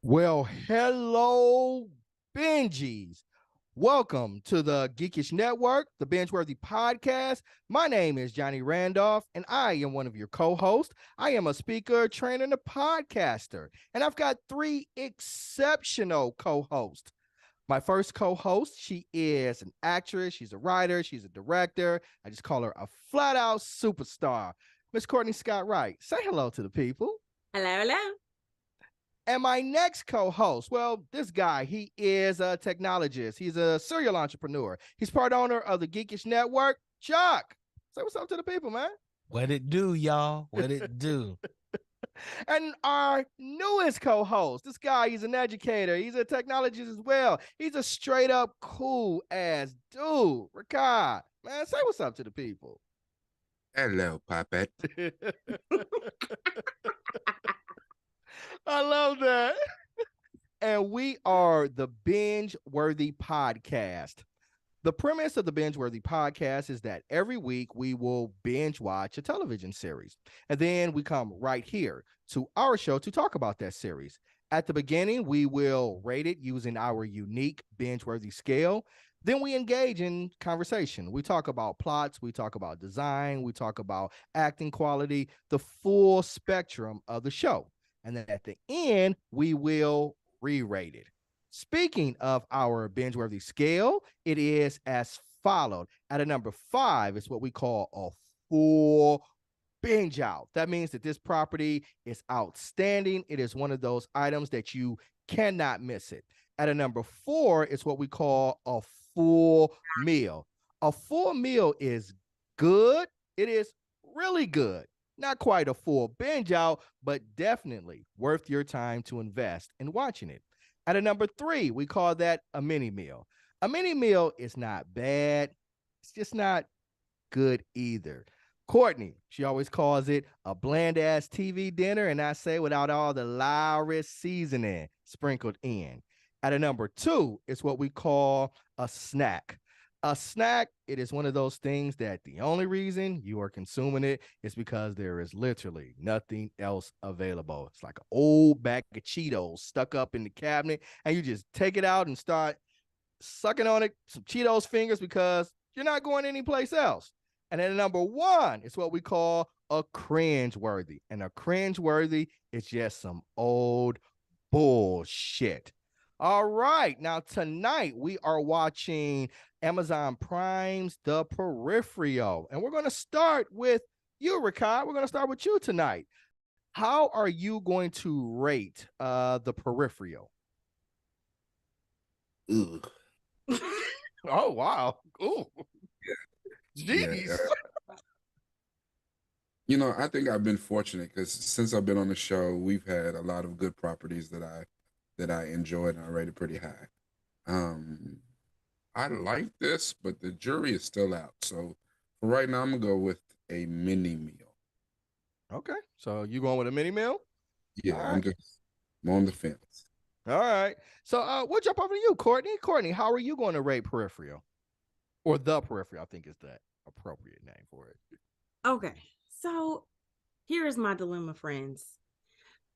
Well, hello, Benjies. Welcome to the Geekish Network, the BingeWorthy podcast. My name is Johnny Randolph, and I am one of your co-hosts. I am a speaker, trainer, and a podcaster, and I've got three exceptional co-hosts. My first co-host, she is an actress, she's a writer, she's a director. I just call her a flat-out superstar. Miss Courtney Scott Wright. Say hello to the people. Hello, hello. And my next co-host, well, this guy, he is a technologist. He's a serial entrepreneur. He's part owner of the Geekish Network. Chuck, say what's up to the people, man. What it do, y'all? What it do? And our newest co-host, this guy, he's an educator. He's a technologist as well. He's a straight up cool ass dude. Ricard, man, say what's up to the people. Hello, Puppet. I love that. And we are the BingeWorthy podcast. The premise of the BingeWorthy podcast is that every week we will binge watch a television series. And then we come right here to our show to talk about that series. At the beginning, we will rate it using our unique BingeWorthy scale. Then we engage in conversation. We talk about plots, we talk about design, we talk about acting quality, the full spectrum of the show. And then at the end, we will re-rate it. Speaking of our binge-worthy scale, it is as followed. At a number 5, it's what we call a full binge out. That means that this property is outstanding. It is one of those items that you cannot miss it. At a number 4, it's what we call a full meal. A full meal is good. It is really good. Not quite a full binge out, but definitely worth your time to invest in watching it. At a number 3, we call that a mini meal. A mini meal is not bad. It's just not good either. Courtney, she always calls it a bland ass TV dinner, and I say without all the Lowry seasoning sprinkled in. At a number 2, it's what we call a snack. A snack, it is one of those things that the only reason you are consuming it is because there is literally nothing else available. It's like an old bag of Cheetos stuck up in the cabinet, and you just take it out and start sucking on it, some Cheetos fingers, because you're not going anyplace else. And then number 1 is what we call a cringe-worthy. And a cringe-worthy is just some old bullshit. All right, now tonight we are watching Amazon Prime's The Peripheral, and we're going to start with you, Ricard. We're going to start with you tonight. How are you going to rate The Peripheral? Ooh. Oh, wow. Ooh. Jeez. Yeah. You know, I think I've been fortunate because since I've been on the show, we've had a lot of good properties that I enjoyed and I rated pretty high. I like this, but the jury is still out. So for right now, I'm gonna go with a mini meal. Okay, so you going with a mini meal? Yeah, I'm on the fence. All right. So we'll jump over to you, Courtney. Courtney, how are you going to rate Peripheral? Or The Peripheral, I think is the appropriate name for it. Okay, so here's my dilemma, friends.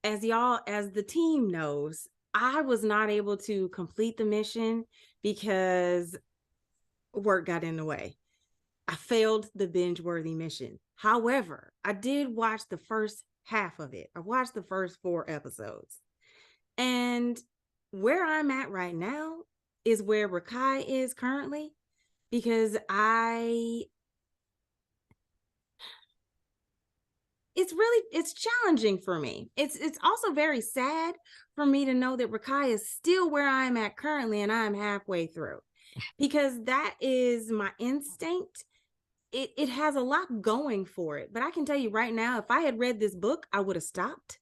As the team knows, I was not able to complete the mission because work got in the way. I failed the binge-worthy mission. However, I did watch the first half of it. I watched the first 4 episodes. And where I'm at right now is where Rakai is currently, because it's challenging for me. It's also very sad for me to know that Rakai is still where I'm at currently and I'm halfway through, because that is my instinct. It has a lot going for it, but I can tell you right now, if I had read this book, I would have stopped,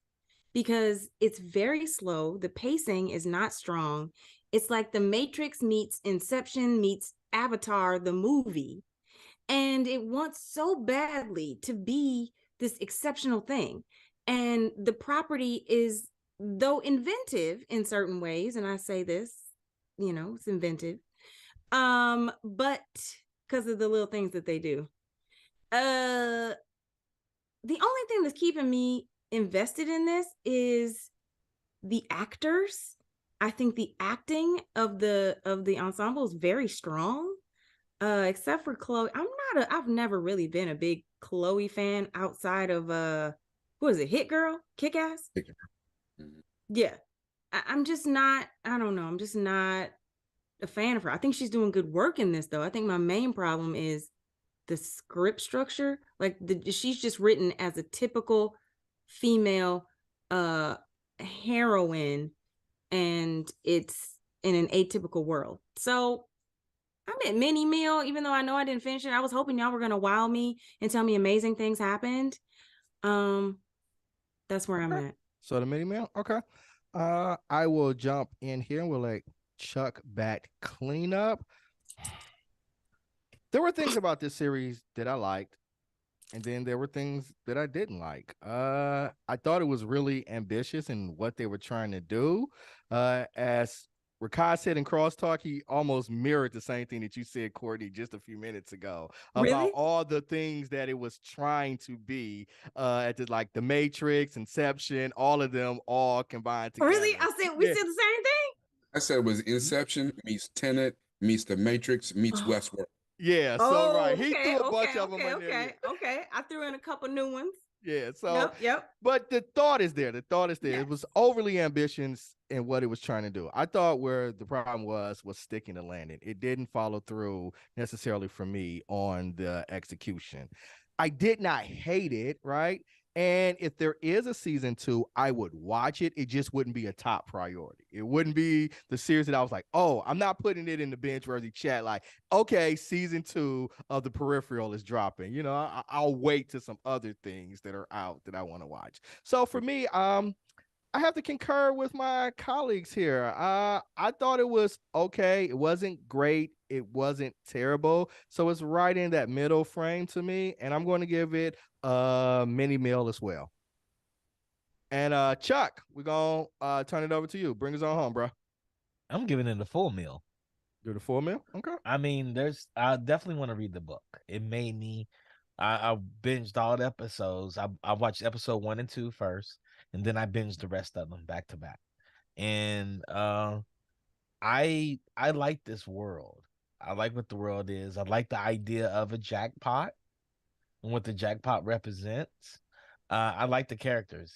because it's very slow. The pacing is not strong. It's like The Matrix meets Inception meets Avatar, the movie. And it wants so badly to be this exceptional thing. And the property is, though inventive in certain ways, and I say this, it's inventive, but because of the little things that they do. The only thing that's keeping me invested in this is the actors. I think the acting of the ensemble is very strong. Except for Chloe. I've never really been a big Chloe fan outside of who is it? Hit Girl? Kick Ass? Mhm. Yeah. I'm just not, I don't know. I'm just not a fan of her. I think she's doing good work in this though. I think my main problem is the script structure. Like she's just written as a typical female heroine, and it's in an atypical world. So I'm at mini meal, even though I know I didn't finish it. I was hoping y'all were gonna wow me and tell me amazing things happened. That's where I'm Okay. at. So the mini meal. Okay. I will jump in here and we'll let Chuck back clean up. There were things about this series that I liked, and then there were things that I didn't like. I thought it was really ambitious in what they were trying to do. As Rakai said in Crosstalk, he almost mirrored the same thing that you said, Courtney, just a few minutes ago about Really? all the things that it was trying to be. Like the Matrix, Inception, all of them all combined together. Really? We said the same thing. I said it was Inception meets Tenet meets The Matrix meets Westworld. Yeah, so right, he threw a bunch of them in there. Okay. I threw in a couple new ones. Yeah, so Yep. but the thought is there. The thought is there. Yes. It was overly ambitious in what it was trying to do. I thought where the problem was sticking to landing. It didn't follow through necessarily for me on the execution. I did not hate it, right? And if there is a season 2, I would watch it. It just wouldn't be a top priority. It wouldn't be the series that I was like, oh, I'm not putting it in the BingeWorthy chat. Like, okay, season 2 of the Peripheral is dropping. I'll wait to some other things that are out that I want to watch. So for me, I have to concur with my colleagues here. I thought it was okay. It wasn't great. It wasn't terrible. So it's right in that middle frame to me, and I'm going to give it a mini meal as well. And Chuck, we're gonna turn it over to you. Bring us on home, bro. I'm giving it a full meal. Do the full meal? Okay. I mean, I definitely want to read the book. It made me. I binged all the episodes. I watched episode 1 and 2 first, and then I binged the rest of them back to back. And I like this world. I like what the world is. I like the idea of a jackpot and what the jackpot represents. I like the characters.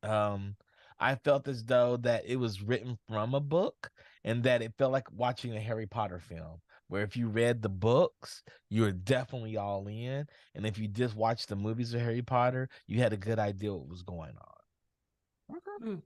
I felt as though that it was written from a book and that it felt like watching a Harry Potter film, where if you read the books, you were definitely all in. And if you just watched the movies of Harry Potter, you had a good idea what was going on. Okay.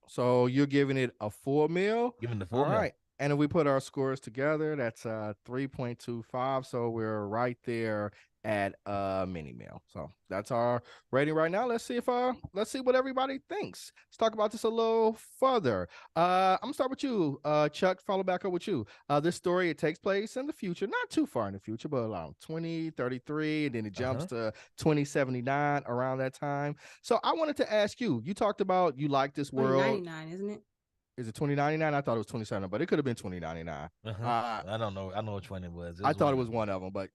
So you're giving it a full meal? Giving the full All meal. right. And if we put our scores together, that's 3.25. So we're right there at a mini meal. So that's our rating right now. Let's see what everybody thinks. Let's talk about this a little further. I'm gonna start with you, Chuck. Follow back up with you. This story, it takes place in the future, not too far in the future, but around 2033, and then it jumps to 2079 around that time. So I wanted to ask you. You talked about you like this world. 2099, isn't it? Is it 2099? I thought it was 27, but it could have been 2099. I don't know. I know which one it was. I thought it was one of them, but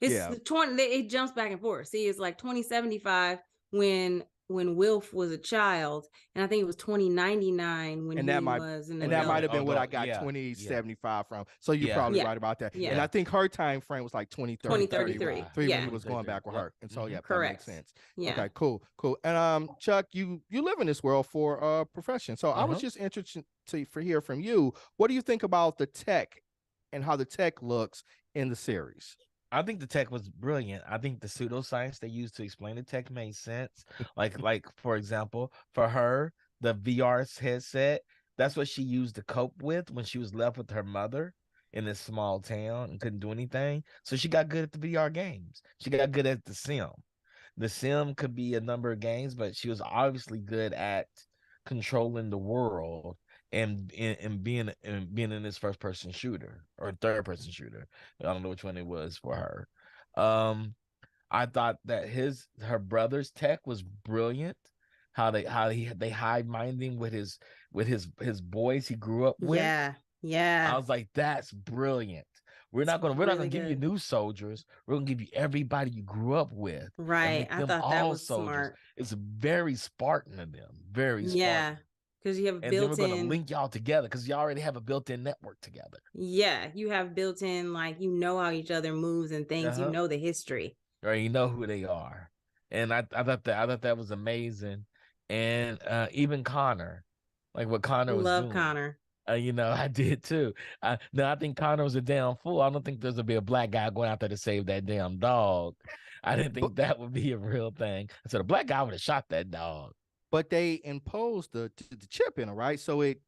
it's yeah. 20. It jumps back and forth. See, it's like 2075 when Wilf was a child, and I think it was 2099 when and he that might, was and that might have been what I got 2075 from. So you're probably right about that. Yeah. And I think her time frame was like 2033 when yeah. he was going back with her. And so yeah, correct. That makes sense. Yeah. Okay, cool. And Chuck, you live in this world for a profession. So I was just interested to hear from you. What do you think about the tech and how the tech looks in the series? I think the tech was brilliant. I think the pseudoscience they used to explain the tech made sense. like for example, for her, the VR headset, that's what she used to cope with when she was left with her mother in this small town and couldn't do anything. So she got good at the VR games. She got good at the sim. The sim could be a number of games, but she was obviously good at controlling the world and being in this first person shooter or third person shooter. I don't know which one it was for her. I thought that her brother's tech was brilliant. They hide mind him with his boys he grew up with. Yeah. I Yeah. was like, that's brilliant. We're It's not gonna really give you good. new soldiers. We're gonna give you everybody you grew up with and Right. make I them thought that all was soldiers. smart. It's very Spartan of them. Very Yeah. Spartan. Because you have And then we're gonna built-in. link y'all together because you already have a built-in network together. Yeah, you have built-in, like, you know how each other moves and things. You Uh-huh. know the history. Or you know who they are. And I thought that was amazing. And even Connor, like what Connor was Love doing. Connor. I did too. I think Connor was a damn fool. I don't think there's gonna be a black guy going out there to save that damn dog. I didn't think that would be a real thing. I said a black guy would have shot that dog. But they imposed the chip in him, right? So it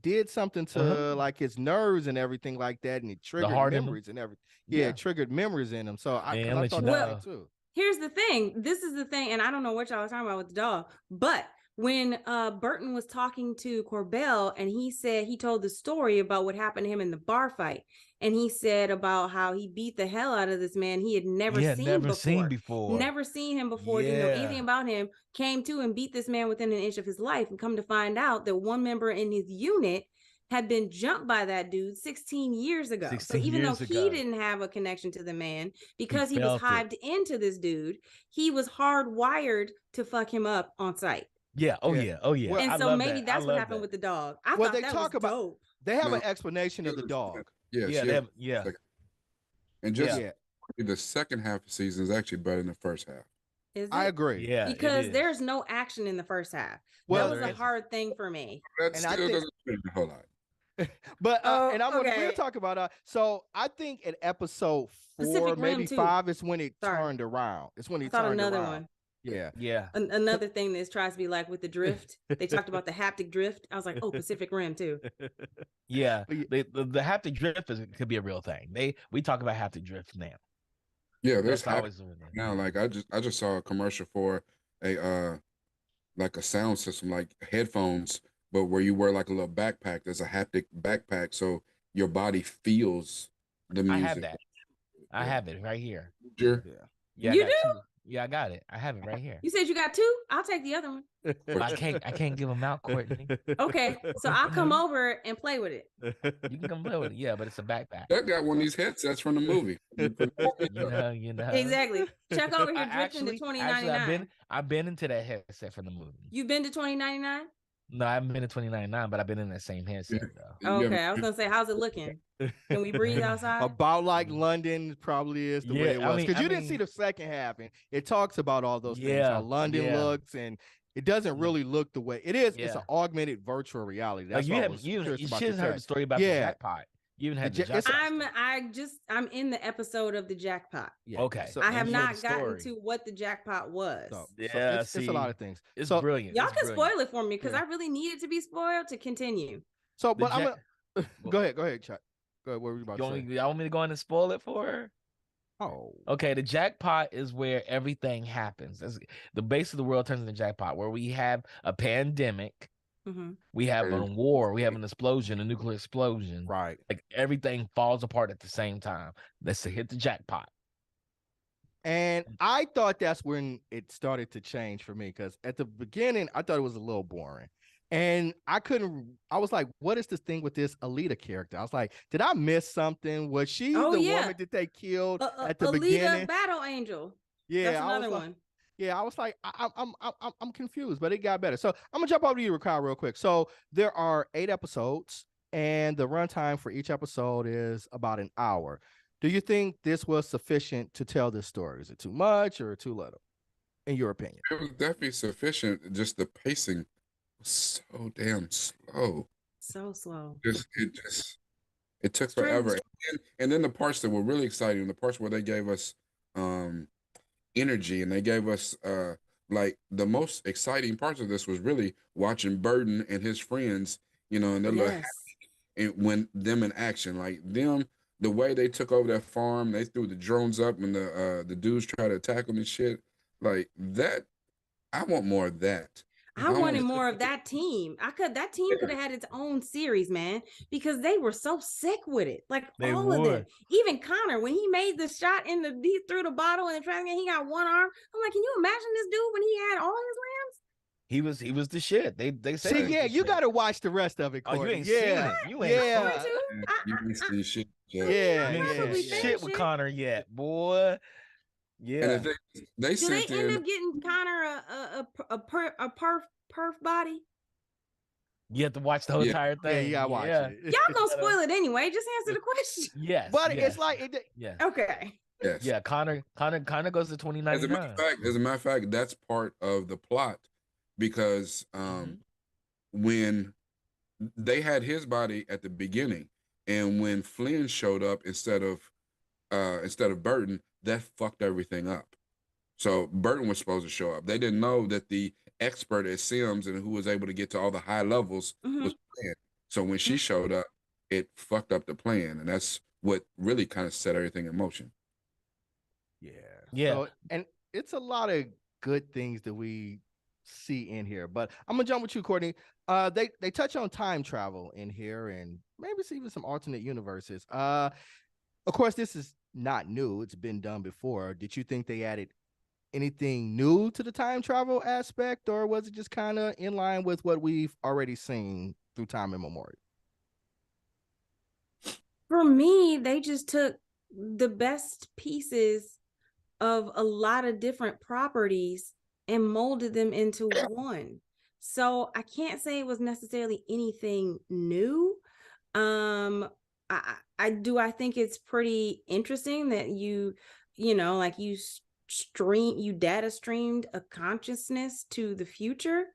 did something to like his nerves and everything like that, and it triggered heart in him. memories and everything. Yeah, it triggered memories in him. So I let thought you that know. way too. Here's the thing. This is the thing, and I don't know what y'all was talking about with the dog, but when Burton was talking to Corbell and he told the story about what happened to him in the bar fight, and he said about how he beat the hell out of this man he had never seen before. Never seen him before, didn't know anything about him, came to and beat this man within an inch of his life, and come to find out that one member in his unit had been jumped by that dude 16 years ago. 16 so even though years he ago. didn't have a connection to the man, because he was felt it. hived into this dude, he was hardwired to fuck him up on sight. Yeah. Oh Yeah. yeah. Oh yeah. Well, And I so love maybe that. that's I what love happened that. with the dog. I Well, thought they that talk was about dope. they have No. an explanation of the dog. Yeah, Yeah. she They has have, yeah. and just Yeah, the second half of the season is actually better than the first half. Is it? I agree. Yeah. Because it is. there's no action in the first half. Well, That was there a isn't. hard thing for me. That And I still think- doesn't change a whole lot. But Oh, and I'm gonna okay. we'll talk about so I think at episode 4, Pacific Rim maybe 2. 5 is when it Sorry. turned around. It's when I he thought turned another around. one. Yeah. Yeah. Another thing that tries to be like with the drift. They talked about the haptic drift. I was like, oh, Pacific Rim too. Yeah. But The haptic drift could be a real thing. We talk about haptic drift now. Yeah, there's That's always doing that. now. Like I just saw a commercial for a like a sound system, like headphones, but where you wear like a little backpack. There's a haptic backpack, so your body feels the music. I have that. I have it right here. Sure. Yeah, You I got do? 2. Yeah, I got it. I have it right here. You said you got 2? I'll take the other one. I can't give them out, Courtney. Okay, so I'll come over and play with it. You can come play with it. Yeah, but it's a backpack. That got one of these headsets from the movie. You know. Exactly. Check over here, I drifting to actually, 2099. I've been into that headset from the movie. You've been to 2099? No, I haven't been to 2099, but I've been in that same headset though. Okay, I was gonna say, how's it looking? Can we breathe outside? About like London probably is the way it was, because you didn't see mean- the second half, and it talks about all those things, Yeah, how London yeah. looks, and it doesn't really look the way it is. It's Yeah. an augmented virtual reality. Like That's you why I haven't was you curious about should have heard the tech. story about the Yeah. jackpot. You even had The the ja- it's- jackpot. I'm in the episode of the jackpot. Yeah. Okay. So, I have you heard not the gotten story. to what the jackpot was. so Yeah, it's a see, lot of things. It's So- brilliant. Y'all It's can brilliant. spoil it for me because Yeah. I really need it to be spoiled to continue. So, The but I'm jack- gonna go ahead, Chuck. Go ahead. What were you about to say? Y'all want me to go in and spoil it for her? Oh, Okay, the jackpot is where everything happens. That's the base of the world turns into jackpot, where we have a pandemic, Hmm. we have a war, we have an explosion, a nuclear explosion. right. Like everything falls apart at the same time. That's to hit the jackpot. And I thought that's when it started to change for me, because at the beginning I thought it was a little boring. And I was like, what is this thing with this Alita character? I was like, did I miss something? Was she Oh, the yeah. woman that they killed at the Alita beginning? Battle Angel. Yeah, That's I was another like, one. yeah, I was like, I'm confused, but it got better. So I'm gonna jump over to you, Kyle, real quick. So there are 8 episodes, and the runtime for each episode is about an hour. Do you think this was sufficient to tell this story? Is it too much or too little, in your opinion? It was definitely sufficient. Just the pacing was so damn slow. So slow. It took forever. And then the parts that were really exciting, the parts where they gave us energy and they gave us like the most exciting parts of this was really watching Burden and his friends, and their little Yes. and when them in action, like them, the way they took over that farm, they threw the drones up and the dudes tried to attack them and shit. Like that, I want more of that. I I wanted want more of that team. That team could have had its own series, man, because they were so sick with it. Like They all of them. would. Even Connor, when he made the shot he threw the bottle in the trash can, he got one arm. I'm like, can you imagine this dude when he had all his limbs? He was the shit. They said See, he was yeah, the you shit. got to watch the rest of it, Oh, you Courtney. ain't Yeah, seen it. You ain't I'm going yeah, to. you ain't seen shit. I Yet. mean, yeah, I'll you ain't yeah, probably seen yeah. shit finish with it. Connor yet, boy. And the Yeah. thing, they Do they sent end in. up getting Connor a perf body? You have to watch the whole Yeah. entire Yeah, thing. you gotta watch Yeah. it. Y'all gonna gotta- spoil it anyway. Just answer the question. Yes. But yes, it's like it, yes. Okay. Yes. Yeah, Connor goes to As a matter 2099. of fact, that's part of the plot because Mhm. when they had his body at the beginning, and when Flynn showed up instead of Burton, that fucked everything up. So Burton was supposed to show up. They didn't know that the expert at Sims and who was able to get to all the high levels was Flynn. So when she showed up, it fucked up the plan, and that's what really kind of set everything in motion. yeah. Yeah. So, and it's a lot of good things that we see in here. But I'm gonna jump with you, Courtney. They touch on time travel in here, and maybe it's even some alternate universes. Of course, this is not new. It's been done before. Did you think they added anything new to the time travel aspect, or was it just kind of in line with what we've already seen through time immemorial? For me, they just took the best pieces of a lot of different properties and molded them into one. So I can't say it was necessarily anything new. I think it's pretty interesting that like you data streamed a consciousness to the future.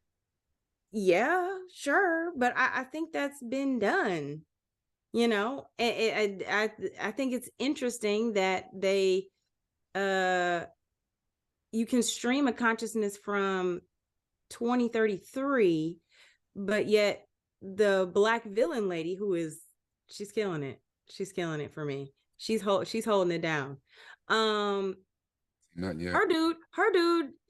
Yeah, sure, but I think that's been done. I think it's interesting that they you can stream a consciousness from 2033, but yet the black villain lady she's killing it. She's killing it for me. She's holding it down. Not yet. Her dude,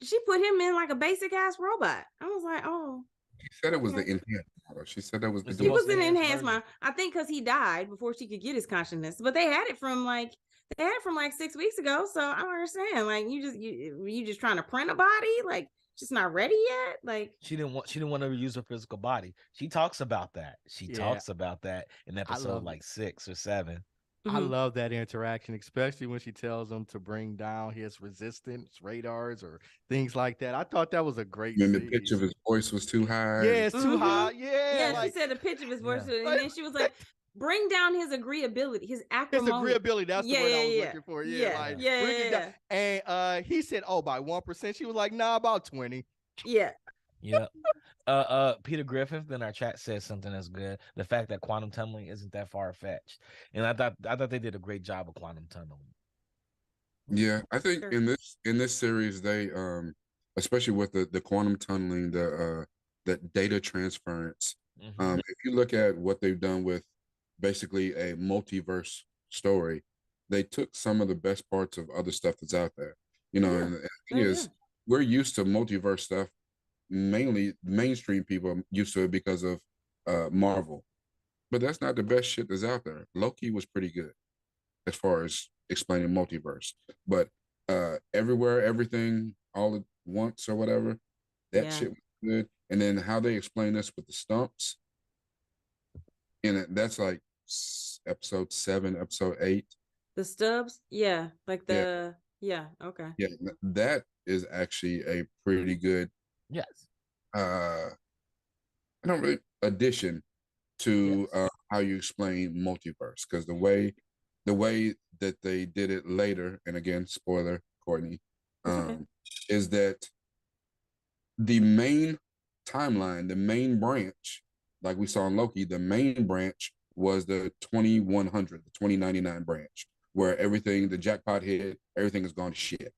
she put him in like a basic ass robot. I was like, oh. She said it was the enhanced model. She said that was the It's the He most was an enhanced enhanced version. mind. I think because he died before she could get his consciousness. But they had it from like 6 weeks ago. So I don't understand. Like you just trying to print a body, like just not ready yet. Like She didn't want to use her physical body. She talks about that. She Yeah. talks about that in episode love like 6 or 7. I love that interaction, especially when she tells him to bring down his resistance radars or things like that. I thought that was a great When the scene. pitch of his voice was too high. Yeah, it's too high. Yeah, Yeah, she said the pitch of his voice, Yeah. and then she was like, "Bring down his agreeability, his his acrimony." agreeability. That's the word I was looking for. Yeah, Yeah, like yeah, bring it yeah, down. And he said, "Oh, by 1%." She was like, "Nah, about 20." yeah. Yeah. Peter Griffin in our chat says something that's good. The fact that quantum tunneling isn't that far fetched, and I thought they did a great job of quantum tunneling. Yeah, I think Sure. in this series they especially with the quantum tunneling, the data transference. Mhm. If you look at what they've done with basically a multiverse story, they took some of the best parts of other stuff that's out there. You know, Yeah, and the thing they is, do. we're used to multiverse stuff. Mainly mainstream people are used to it because of Marvel. But that's not the best shit that's out there. Loki was pretty good as far as explaining multiverse. But everywhere, everything, all at once or whatever, that Yeah. shit was good. And then how they explain this with the stumps, and that's like episode 7, episode 8. The stubs, yeah, like Yeah. okay. Yeah, that is actually a pretty good Yes. I don't really addition to Yes. how you explain multiverse, because the way that they did it later, and again, spoiler, Courtney, It's okay. is that the main timeline, the main branch, like we saw in Loki, the main branch was the 2100, the 2099 branch, where everything, the jackpot hit, everything has gone to shit.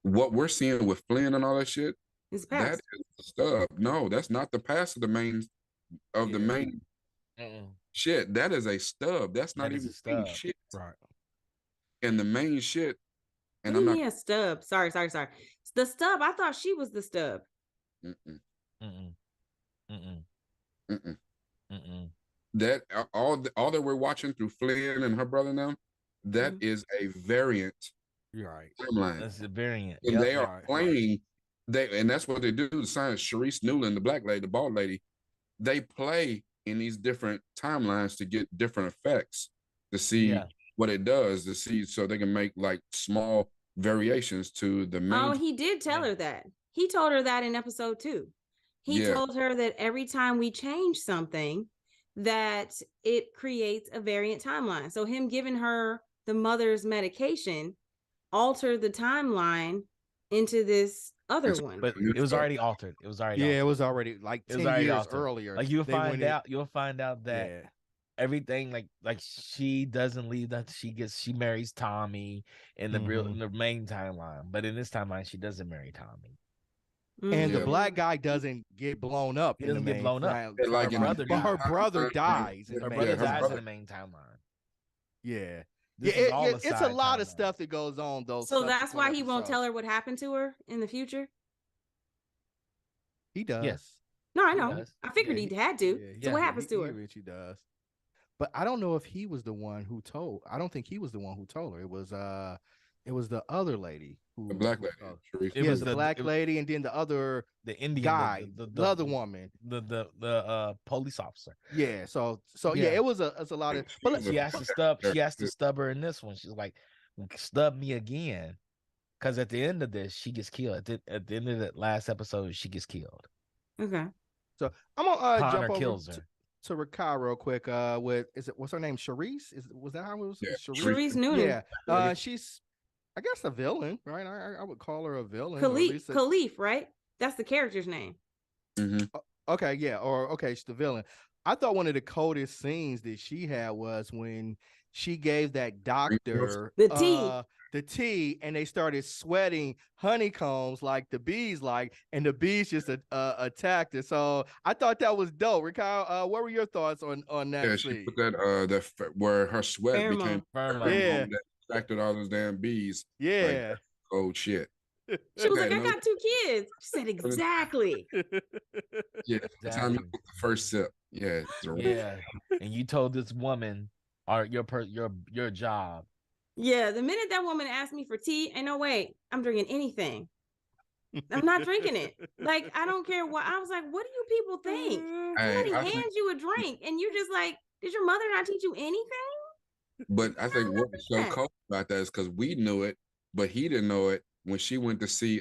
What we're seeing with Flynn and all that shit, It's that past. is the stuff. No, that's not the past of the main Mm-mm. shit. That is a stub. That's not That is even a main stub. shit. Right. And the main shit What And do I'm you not. mean a stub? Sorry. The stub. I thought she was the stub. Mm-mm, Mm-mm. Mm-mm. mm-mm. Mm-mm. That all that we're watching through Flynn and her brother now, that Mhm. is a variant You're right. timeline, That's a variant. and Yep. they are Right. playing. And that's what they do. The science, Sharice Newland, the black lady, the bald lady, they play in these different timelines to get different effects to see Yeah. what it does to see so they can make like small variations to the Oh, main. he did tell Yeah. her that. He told her that in episode 2. He Yeah. told her that every time we change something, that it creates a variant timeline. So him giving her the mother's medication altered the timeline into this other It's one. But new it was stuff. already altered. It was already Yeah, it altered. was already like It was 10 already years altered. earlier. Like you'll they went find out that Yeah. everything like she doesn't leave that she marries Tommy in the real Mhm. in the main timeline, but in this timeline she doesn't marry Tommy. And the Yeah. black guy doesn't get blown up He in the doesn't get main blown up. Yeah, like Her in the brother main but her dies. brother timeline, dies in the Her main brother her dies in brother. the main timeline. Yeah. This Yeah, is all a it's a side lot of timeline. stuff that goes on those So that's subsequent why he won't episodes. tell her what happened to her in the future. He does. Yes. No, I He know. does. I figured Yeah, he had to. Yeah, So what happens to he her? eventually does. But I don't know if he was the one who told. I don't think he was the one who told her. It was the other lady who The black who lady, told- Sharice. It Yeah, was the the black lady, and then the other the Indian guy, the other woman. the police officer. Yeah, so yeah, Yeah. it's a lot of. But She was a She has to black stub. She character, has to too. stub her in this one. She's like, stub me again, because at the end of this, she gets killed. At the end of the last episode, she gets killed. Okay. so I'm gonna Connor jump over kills her. to Rakai real quick. With what's her name? Sharice? Was that how it was? Yeah, Sharice Noonan. Yeah. Lady. She's I guess a villain, right? I would call her a villain, or at Khalif, least Khalif, right? That's the character's name. Mhm. okay, yeah, or okay, she's the villain. I thought one of the coldest scenes that she had was when she gave that doctor The tea. the tea, and they started sweating honeycombs like the bees like, and the bees just attacked her. So I thought that was dope. Rakai, what were your thoughts on that Yeah, she scene? put that where her sweat became Pheromone. Yeah. that attracted all those damn bees. Like, Yeah. that's cold shit. She was like, Okay, I no- got 2 kids. She said, exactly. Yeah, the time you Exactly. took the first sip. Yeah, it's a wrap. Yeah, and you told this woman, your job. Yeah, the minute that woman asked me for tea, ain't no way I'm drinking anything. I'm not drinking it. Like, I don't care what. I was like, what do you people think? Hey, Somebody I think, hands you a drink and you just like, did your mother not teach you anything? but I think what was so that. cold about that is because we knew it, but he didn't know it when she went to see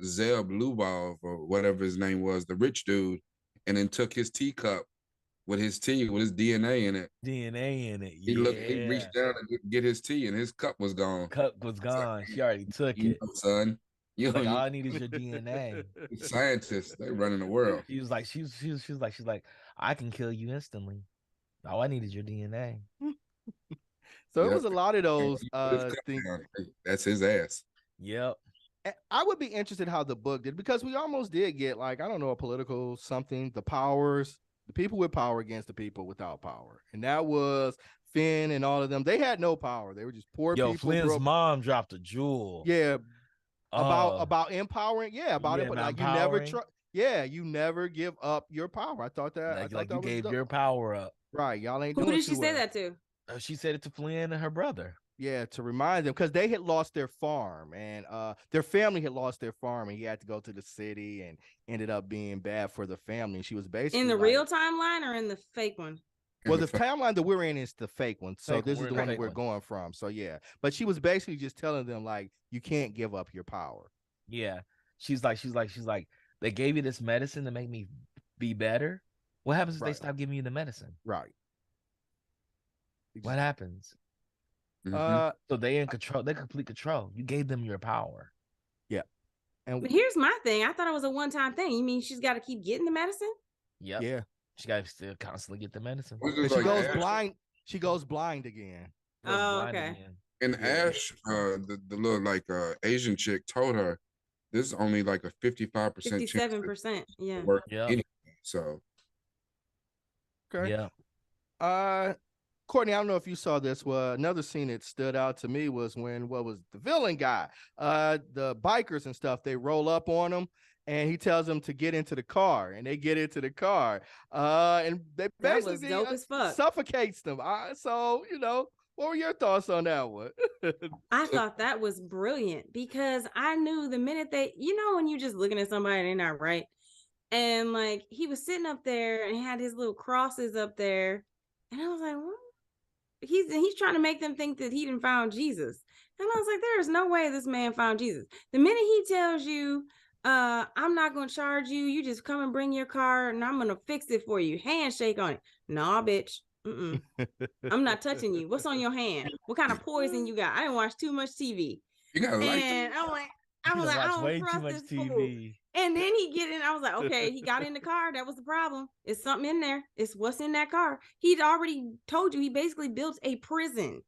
Zeb Lubov or whatever his name was, the rich dude, and then took his teacup with his tea with his DNA in it. DNA in it. He Yeah. reached down to get his tea, and his cup was gone. Cup was gone. She already took You it. know, son, you Like, all know, I need is your DNA. scientists, they running the world. She was like, she's like, I can kill you instantly. All I need is your DNA. So it Yep. was a lot of those He put his cup things. down. That's his ass. Yep. I would be interested how the book did, because we almost did get, like, I don't know, a political something, the powers, the people with power against the people without power. And that was Finn and all of them. They had no power. They were just poor Yo, people. Flynn's broke. mom dropped a jewel. Yeah. Oh, About empowering. Yeah, about yeah, it. But about like, you never empowering. you never give up your power. I thought that like that you was gave dope. your power up. Right. Y'all ain't Who doing did she too say well. that to? She said it to Flynn and her brother. Yeah, to remind them, because they had lost their farm, and their family had lost their farm, and he had to go to the city, and ended up being bad for the family. And she was basically In the like, real timeline or in the fake one? well, the timeline that we're in is the fake one, so Fake one, this we're is in the the one that fake we're one. going from. So yeah, but she was basically just telling them, like, you can't give up your power. Yeah. She's like, they gave you this medicine to make me be better. What happens if they Right. stop giving you the medicine? Right. What happens? Mhm. So they in control. They're complete control. You gave them your power. And But here's my thing. I thought it was a one-time thing. You mean she's got to keep getting the medicine? Yep. yeah, She got to still constantly get the medicine. Was but this she like goes Ash? blind. She goes blind again. She was Oh, blind okay. again. And Yeah. Ash, the little like Asian chick told her this is only like a 55% chance to 57%. Yeah. work Yep. anyway. So Okay. Yeah. Courtney, I don't know if you saw this. Well, another scene that stood out to me was when what was the villain guy, the bikers and stuff, they roll up on him and he tells them to get into the car and they get into the car. And they That was basically dope as fuck. suffocates them. So, what were your thoughts on that one? I thought that was brilliant because I knew the minute when you just looking at somebody and they're not right. And like he was sitting up there and had his little crosses up there. And I was like, what? He's trying to make them think that he didn't found Jesus. And I was like, there is no way this man found Jesus. The minute he tells you, I'm not gonna charge you, you just come and bring your car and I'm gonna fix it for you. Handshake on it. Nah, bitch. I'm not touching you. What's on your hand? What kind of poison you got? I didn't watch too much TV. You got to like. And I was like, I watch don't way too trust much this fool. TV. And then he get in. I was like, okay, he got in the car. That was the problem. It's something in there. It's what's in that car. He'd already told you. He basically built a prison.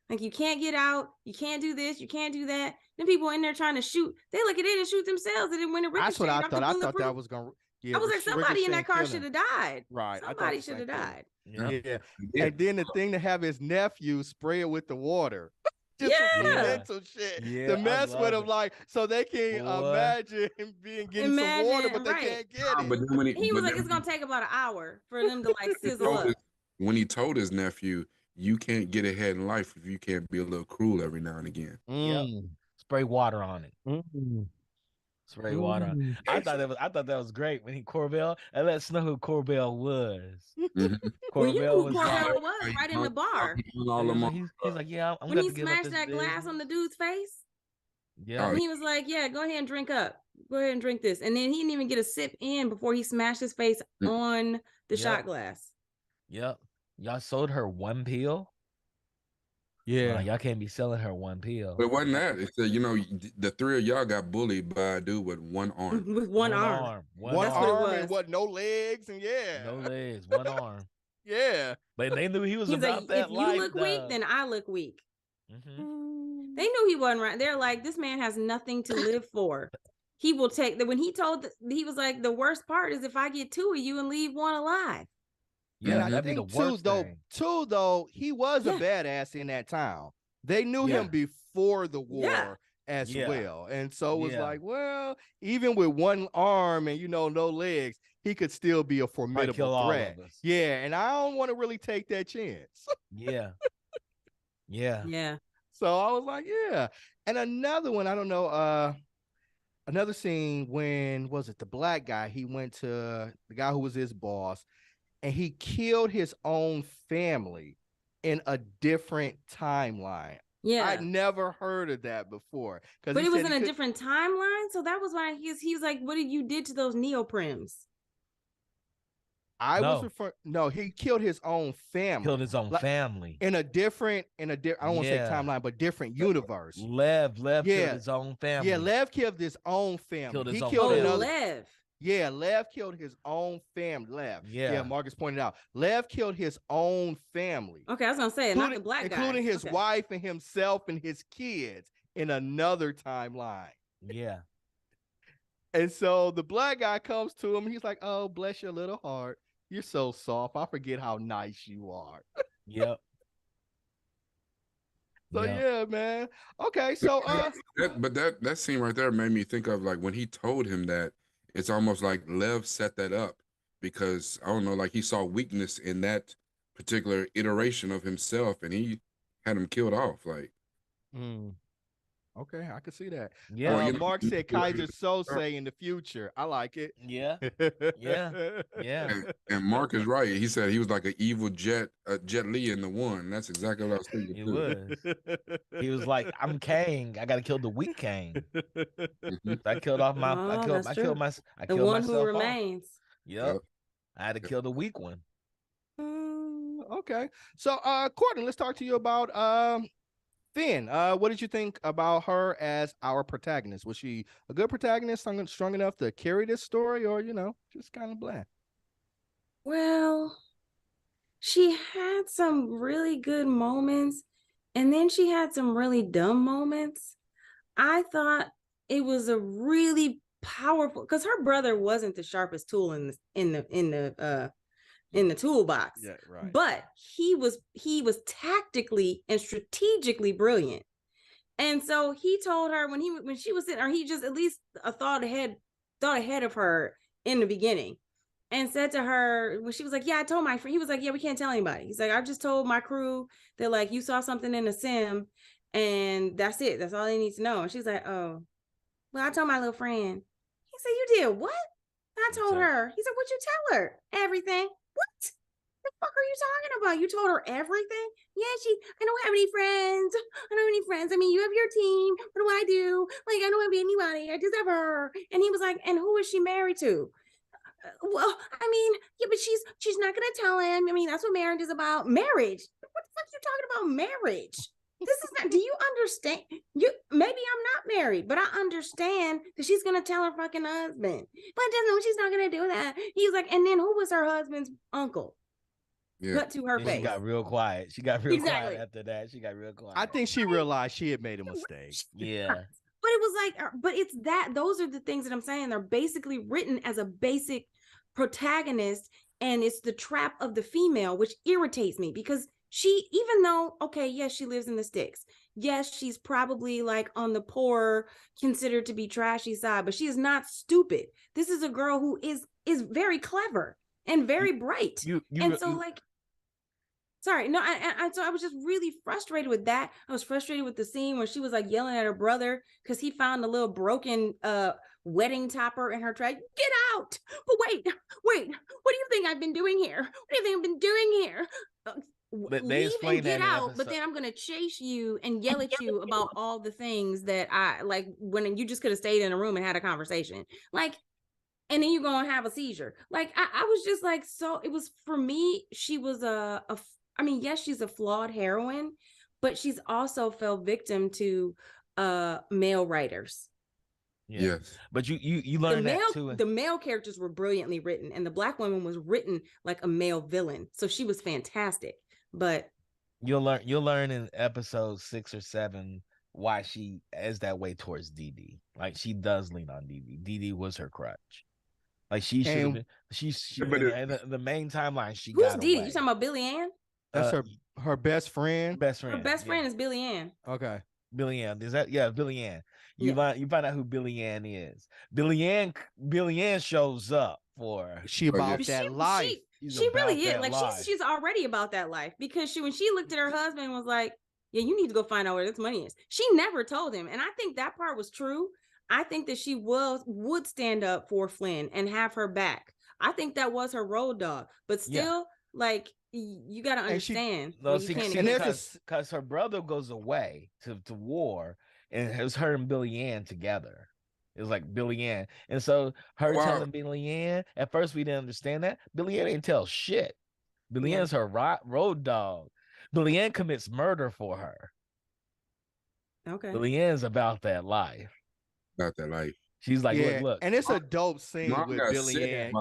Like you can't get out. You can't do this. You can't do that. Then people in there trying to shoot. They look at it and shoot themselves. And then when it That's what ricocheted I off thought. the I bulletproof, thought that was gonna. Yeah, I was like, somebody in that car should have died. Right. Somebody should have died. Yeah. And then the thing to have his nephew spray it with the water. Just some mental shit to mess with him, like so they can imagine him getting some water, but they can't get it. But then when he was like, it's gonna take about an hour for them to like sizzle up. When he told his nephew, you can't get ahead in life if you can't be a little cruel every now and again. Yep. Spray water on it. Spray water on it. I thought that was great when he Corbell and let us know who Corbell was. Corbell was right in the bar. He's like, yeah, I'm when gonna he smashed that glass on the dude's face. Yeah, and he was like, yeah, go ahead and drink up. Go ahead and drink this. And then he didn't even get a sip in before he smashed his face on the shot glass. Yep. Y'all sold her one pill. Yeah, y'all can't be selling her one pill. But it wasn't that. It's the three of y'all got bullied by a dude with one arm. With one arm. One arm and what? No legs and no legs, one arm. Yeah, but they knew he was about like, that. If you look weak, then I look weak. They knew he wasn't right. They're like, this man has nothing to live for. He will take that. When he was like, the worst part is if I get two of you and leave one alive. Yeah, that'd be the worst thing. Two, though, he was a badass in that town. They knew him before the war as well. And so it was like, well, even with one arm and, no legs, he could still be a formidable threat. Yeah, and I don't want to really take that chance. Yeah. So I was like, yeah. And another one, I don't know, another scene when, was it the black guy? He went to the guy who was his boss, and he killed his own family in a different timeline. Yeah. I'd never heard of that before. But it was in a different timeline. So that was why he was like, what did you did to those neoprims? He killed his own family. Killed his own family. In a different, I don't want to say timeline, but different universe. Lev killed his own family. Yeah, Lev killed his own family. He killed another. Lev. Yeah, Lev killed his own family. Lev. Yeah, Marcus pointed out. Lev killed his own family. Okay, I was gonna say, not the black guy. Including his wife and himself and his kids in another timeline. Yeah. And so the black guy comes to him and he's like, oh, bless your little heart. You're so soft. I forget how nice you are. Yep. So yeah, man. Okay, so that scene right there made me think of like when he told him that. It's almost like Lev set that up because I don't know, like he saw weakness in that particular iteration of himself, and he had him killed off. Like, okay, I could see that. Yeah, Mark said Kaiser Sose in the future. I like it. Yeah. And Mark is right. He said he was like an evil Jet Li in the one. That's exactly what I was thinking. He was. He was like, I'm Kang. I got to kill the weak Kang. I killed off my. I killed myself. The one who remains. Yep. I had to kill the weak one. Okay. So, Courtney, let's talk to you about Finn. What did you think about her as our protagonist? Was she a good protagonist, strong enough to carry this story, or just kind of bland? Well, she had some really good moments, and then she had some really dumb moments. I thought it was a really powerful, because her brother wasn't the sharpest tool in the in the toolbox. Yeah, right. But he was tactically and strategically brilliant. And so he told her when she was sitting, or he just at least thought ahead of her in the beginning, and said to her when she was like, "Yeah, I told my friend." He was like, "Yeah, we can't tell anybody." He's like, "I just told my crew that like you saw something in the sim, and that's it. That's all they need to know." And she's like, "Oh, well, I told my little friend." He said, "You did what?" I told her. He said, "What'd you tell her? Everything." What? The fuck are you talking about? You told her everything? Yeah, I don't have any friends. I don't have any friends. I mean, you have your team. What do I do? Like, I don't have anybody. I just have her. And he was like, "And who is she married to?" Well, I mean, yeah, but she's not gonna tell him. I mean, that's what marriage is about. Marriage? What the fuck are you talking about marriage? This is not, do you understand? Maybe I'm not married, but I understand that she's gonna tell her fucking husband. But just know she's not gonna do that. He's like, and then who was her husband's uncle? Yeah. Cut to her And face. she got real quiet. She got real Exactly. quiet after that. She got real quiet. I think she realized she had made a mistake. Yeah. But it was like, but it's that, those are the things that I'm saying. They're basically written as a basic protagonist, and it's the trap of the female, which irritates me because she, even though, okay, yes, she lives in the sticks. Yes, she's probably like on the poor, considered to be trashy side, but she is not stupid. This is a girl who is very clever and very bright. And so like, sorry, no, so I was just really frustrated with that. I was frustrated with the scene where she was like yelling at her brother because he found a little broken wedding topper in her tray. Get out! But wait, what do you think I've been doing here? What do you think I've been doing here? Leave and get out, but then I'm gonna chase you and yell at you about all the things that I like when you just could have stayed in a room and had a conversation. Like, and then you're gonna have a seizure. Like I was just like, so it was for me, she was I mean, yes, she's a flawed heroine, but she's also fell victim to male writers. Yeah. Yes. But you learn that too. The male characters were brilliantly written, and the Black woman was written like a male villain. So she was fantastic. But you'll learn in episode 6 or 7 why she is that way towards Dee Dee. Like she does lean on Dee Dee. Dee Dee was her crutch. Like she should have been. She the main timeline. She who's got Dee Dee? away. You talking about Billy Ann? That's her best friend. Her best friend is Billy Ann. Okay. Billy Ann. Is that Billy Ann? You find out who Billy Ann is. Billy Ann shows up for her. She about that life. She really is. Like she's already about that life because when she looked at her husband and was like, "Yeah, you need to go find out where this money is." She never told him, and I think that part was true. I think that she would stand up for Flynn and have her back. I think that was her road dog, but still, like you got to understand. Because her brother goes away to war, and it was her and Billy Ann together. It was like Billy Ann, and so her telling Billy Ann. At first, we didn't understand that Billy Ann didn't tell shit. Billy Ann's her road dog. Billy Ann commits murder for her. Okay. Billy Ann's about that life. About that life. She's like, look, and it's a dope scene with Billy Ann.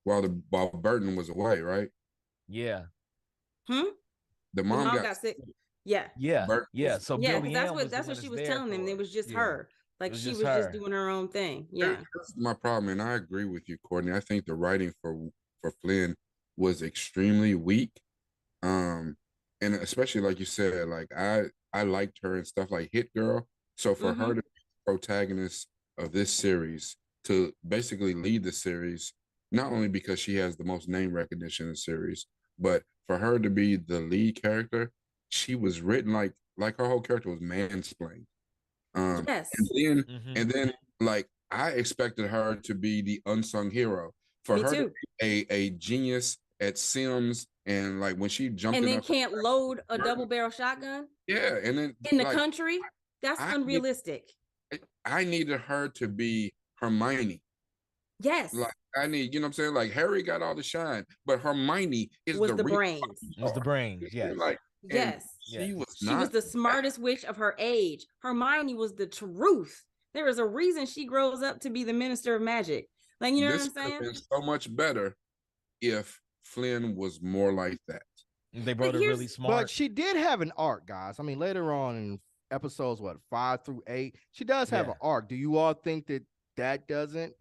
While Burton was away, right? Yeah. The mom got sick. Yeah. Yeah. So Billy Ann that's what she was telling them. It was just her. Like she was just doing her own thing. Yeah. That's my problem, and I agree with you, Courtney. I think the writing for Flynn was extremely weak. And especially like you said, like I liked her and stuff like Hit Girl. So for her to be the protagonist of this series, to basically lead the series, not only because she has the most name recognition in the series, but for her to be the lead character, she was written like her whole character was mansplained. Yes. And then like I expected her to be the unsung hero. For her to be a genius at Sims, and like when she jumped and then can't load a double barrel shotgun. Yeah, and then in the country, that's unrealistic. I needed her to be Hermione. Yes. Like I need, you know what I'm saying? Like Harry got all the shine, but Hermione was the brains. Was the brains, yes. Like yes. She was the smartest witch of her age. Hermione was the truth. There is a reason she grows up to be the minister of magic. Like, you know what I'm saying? This would have been so much better if Flynn was more like that. They wrote her really smart. But she did have an arc, guys. I mean, later on in episodes, 5 through 8, she does have an arc. Do you all think that doesn't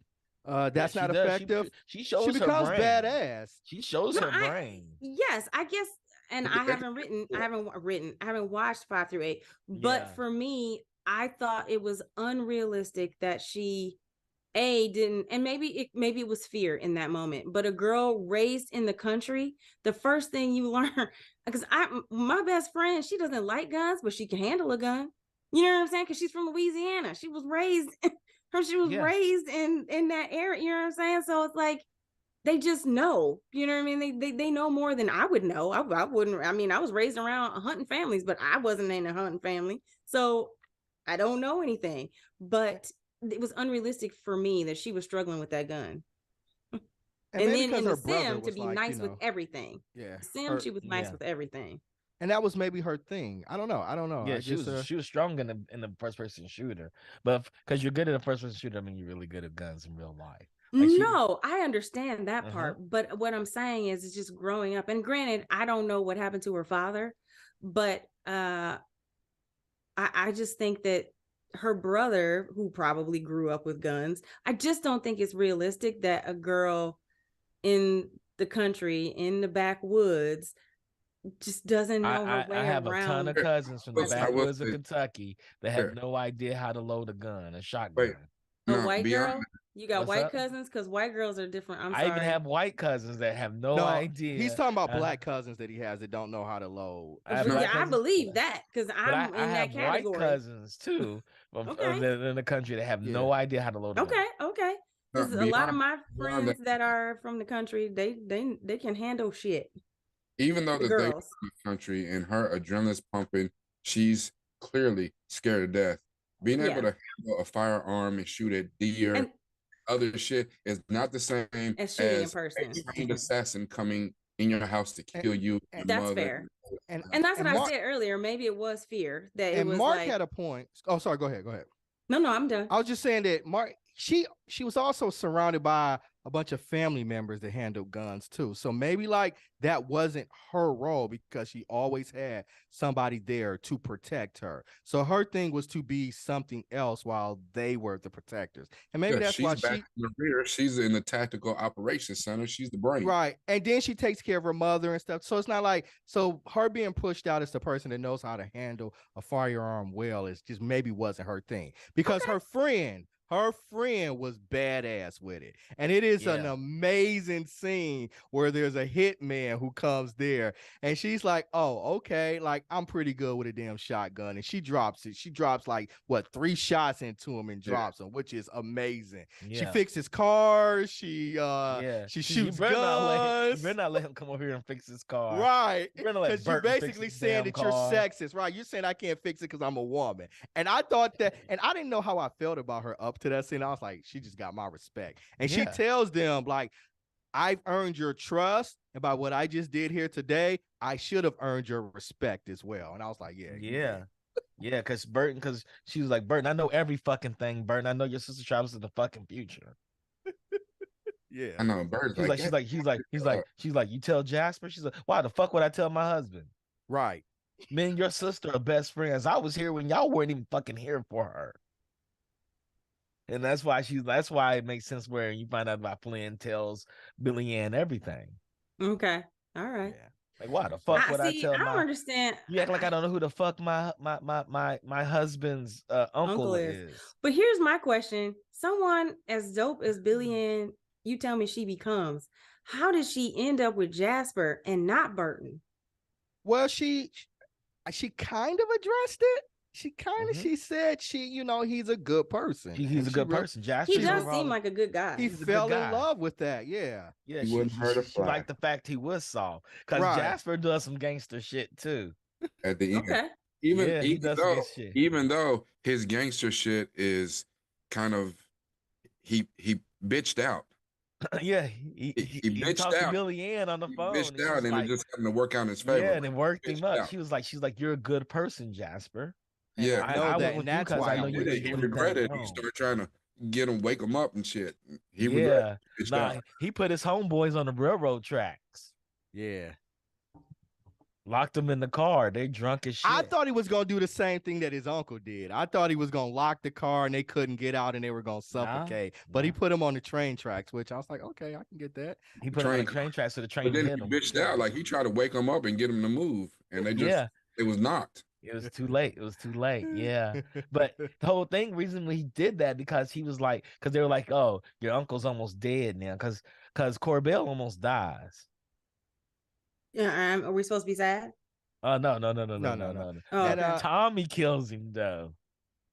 That's she not does. effective. She She shows her becomes brain. badass. She shows No, her brain. yes, I guess, and I haven't watched 5 through 8. But Yeah. for me, I thought it was unrealistic that she didn't, and maybe it was fear in that moment. But a girl raised in the country, the first thing you learn, because my best friend, she doesn't like guns, but she can handle a gun. You know what I'm saying? Because she's from Louisiana. She was raised, Yeah. raised in that area. You know what I'm saying? So it's like they just know. You know what I mean? They know more than I would know. I wouldn't. I mean, I was raised around hunting families, but I wasn't in a hunting family, so I don't know anything. But it was unrealistic for me that she was struggling with that gun. And And maybe then because in the her brother sim, to was be like, nice with everything. yeah, The sim, her, she was nice with everything. and that was maybe her thing. I don't know. Yeah, I just she was strong in the first person shooter, but because you're good at a first person shooter, I mean you're really good at guns in real life. Like No, I understand that part, but what I'm saying is, it's just growing up. And granted, I don't know what happened to her father, but I just think that her brother, who probably grew up with guns, I just don't think it's realistic that a girl in the country, in the backwoods, just doesn't know her way I have a ton around. of cousins from the I will backwoods of say, Kentucky that have no idea how to load a gun, a wait, shotgun. A no, white beyond girl? You got What's white up? cousins? Because white girls are different. I'm I even sorry. have white cousins that have no no. idea. He's talking about black cousins that he has that don't know how to load. I have No. black Yeah, I cousins, believe that because but I'm I in that have white category. cousins too Okay. in the country that have Yeah. no idea how to load a gun. Okay. no, Because a lot of my beyond that, friends that are from the country, they can handle shit. even though The that they girls. in the country and her adrenaline's pumping, she's clearly scared to death. Being able Yeah. to handle a firearm and shoot at deer, And other shit is not the same as shooting in as a person. trained assassin coming in your house to And kill you, and your That's mother. fair. and, And that's what and I Mark said earlier. Maybe it was fear that it and was Mark like, had a point. Oh, sorry. Go ahead. Go ahead. no, I'm done. I was just saying that Mark, she was also surrounded by a bunch of family members that handled guns too. So maybe like that wasn't her role because she always had somebody there to protect her. So her thing was to be something else while they were the protectors. And maybe Yeah, that's why she's back in the rear. She's in the tactical operations center. She's the brain. right. And then she takes care of her mother and stuff. So it's not like, so her being pushed out as the person that knows how to handle a firearm well is just maybe wasn't her thing because her friend was badass with it. And it is an Yeah. amazing scene where there's a hitman who comes there and she's like, oh, okay, like I'm pretty good with a damn shotgun. And she drops it. She drops like what, 3 shots into him and drops him, which is amazing. She Yeah. fixes cars. She You shoots better guns. not let him come over here and fix his car. Right. You better let Because you're Burton fix basically his saying damn that you're car. sexist, right? You're saying I can't fix it because I'm a woman. And I thought that, and I didn't know how I felt about her up to that scene. I was like, she just got my respect. And she Yeah. tells them, like, I've earned your trust. And by what I just did here today, I should have earned your respect as well. And I was like, Yeah. Yeah, because she was like, Burton, I know every fucking thing, Burton. I know your sister travels to the fucking future. yeah. I know. Bird's She's like, she's like, you tell Jasper? She's like, why the fuck would I tell my husband? Right. Me and your sister are best friends. I was here when y'all weren't even fucking here for her. And that's why it makes sense where you find out about Flynn tells Billy Ann everything. Okay. All right. Yeah. Like, why the fuck would I tell I don't my understand. You act like I don't know who the fuck my husband's uncle is. But here's my question. Someone as dope as Billy Ann, you tell me she becomes, how did she end up with Jasper and not Burton? Well, she kind of addressed it. She said he's a good person. He's a good person. Jasper. He does seem like a good guy. He fell in love with that. Yeah. Yeah, He wouldn't hurt a she fly. liked the fact he was soft. Because Right. Jasper does some gangster shit too. At the end. Okay. Even though his gangster shit is kind of he bitched out. Yeah, he bitched talked to out. Billy Ann on the phone. Bitched out and it just happened to work out in his favor. Yeah, and it worked him up. Out. She's like, you're a good person, Jasper. And Yeah, I went with you that's because why I know I'm you with didn't he do regretted anything it. He wrong. started trying to get him, wake him up and shit. He Yeah, regretted it. he put his homeboys on the railroad tracks. Yeah. Locked him in the car. They drunk as shit. I thought he was gonna do the same thing that his uncle did. I thought he was gonna lock the car and they couldn't get out and they were gonna suffocate. But he put him on the train tracks, which I was like, okay, I can get that. He put him on the train tracks so the train But then hit he him. bitched out. Like he tried to wake him up and get him to move, and they just it was knocked. It was too late. It was too late. Yeah. But the whole thing, reason he did that because he was like, because they were like, oh, your uncle's almost dead now, because Corbell almost dies. Yeah, are we supposed to be sad? No. Oh, And Tommy kills him though.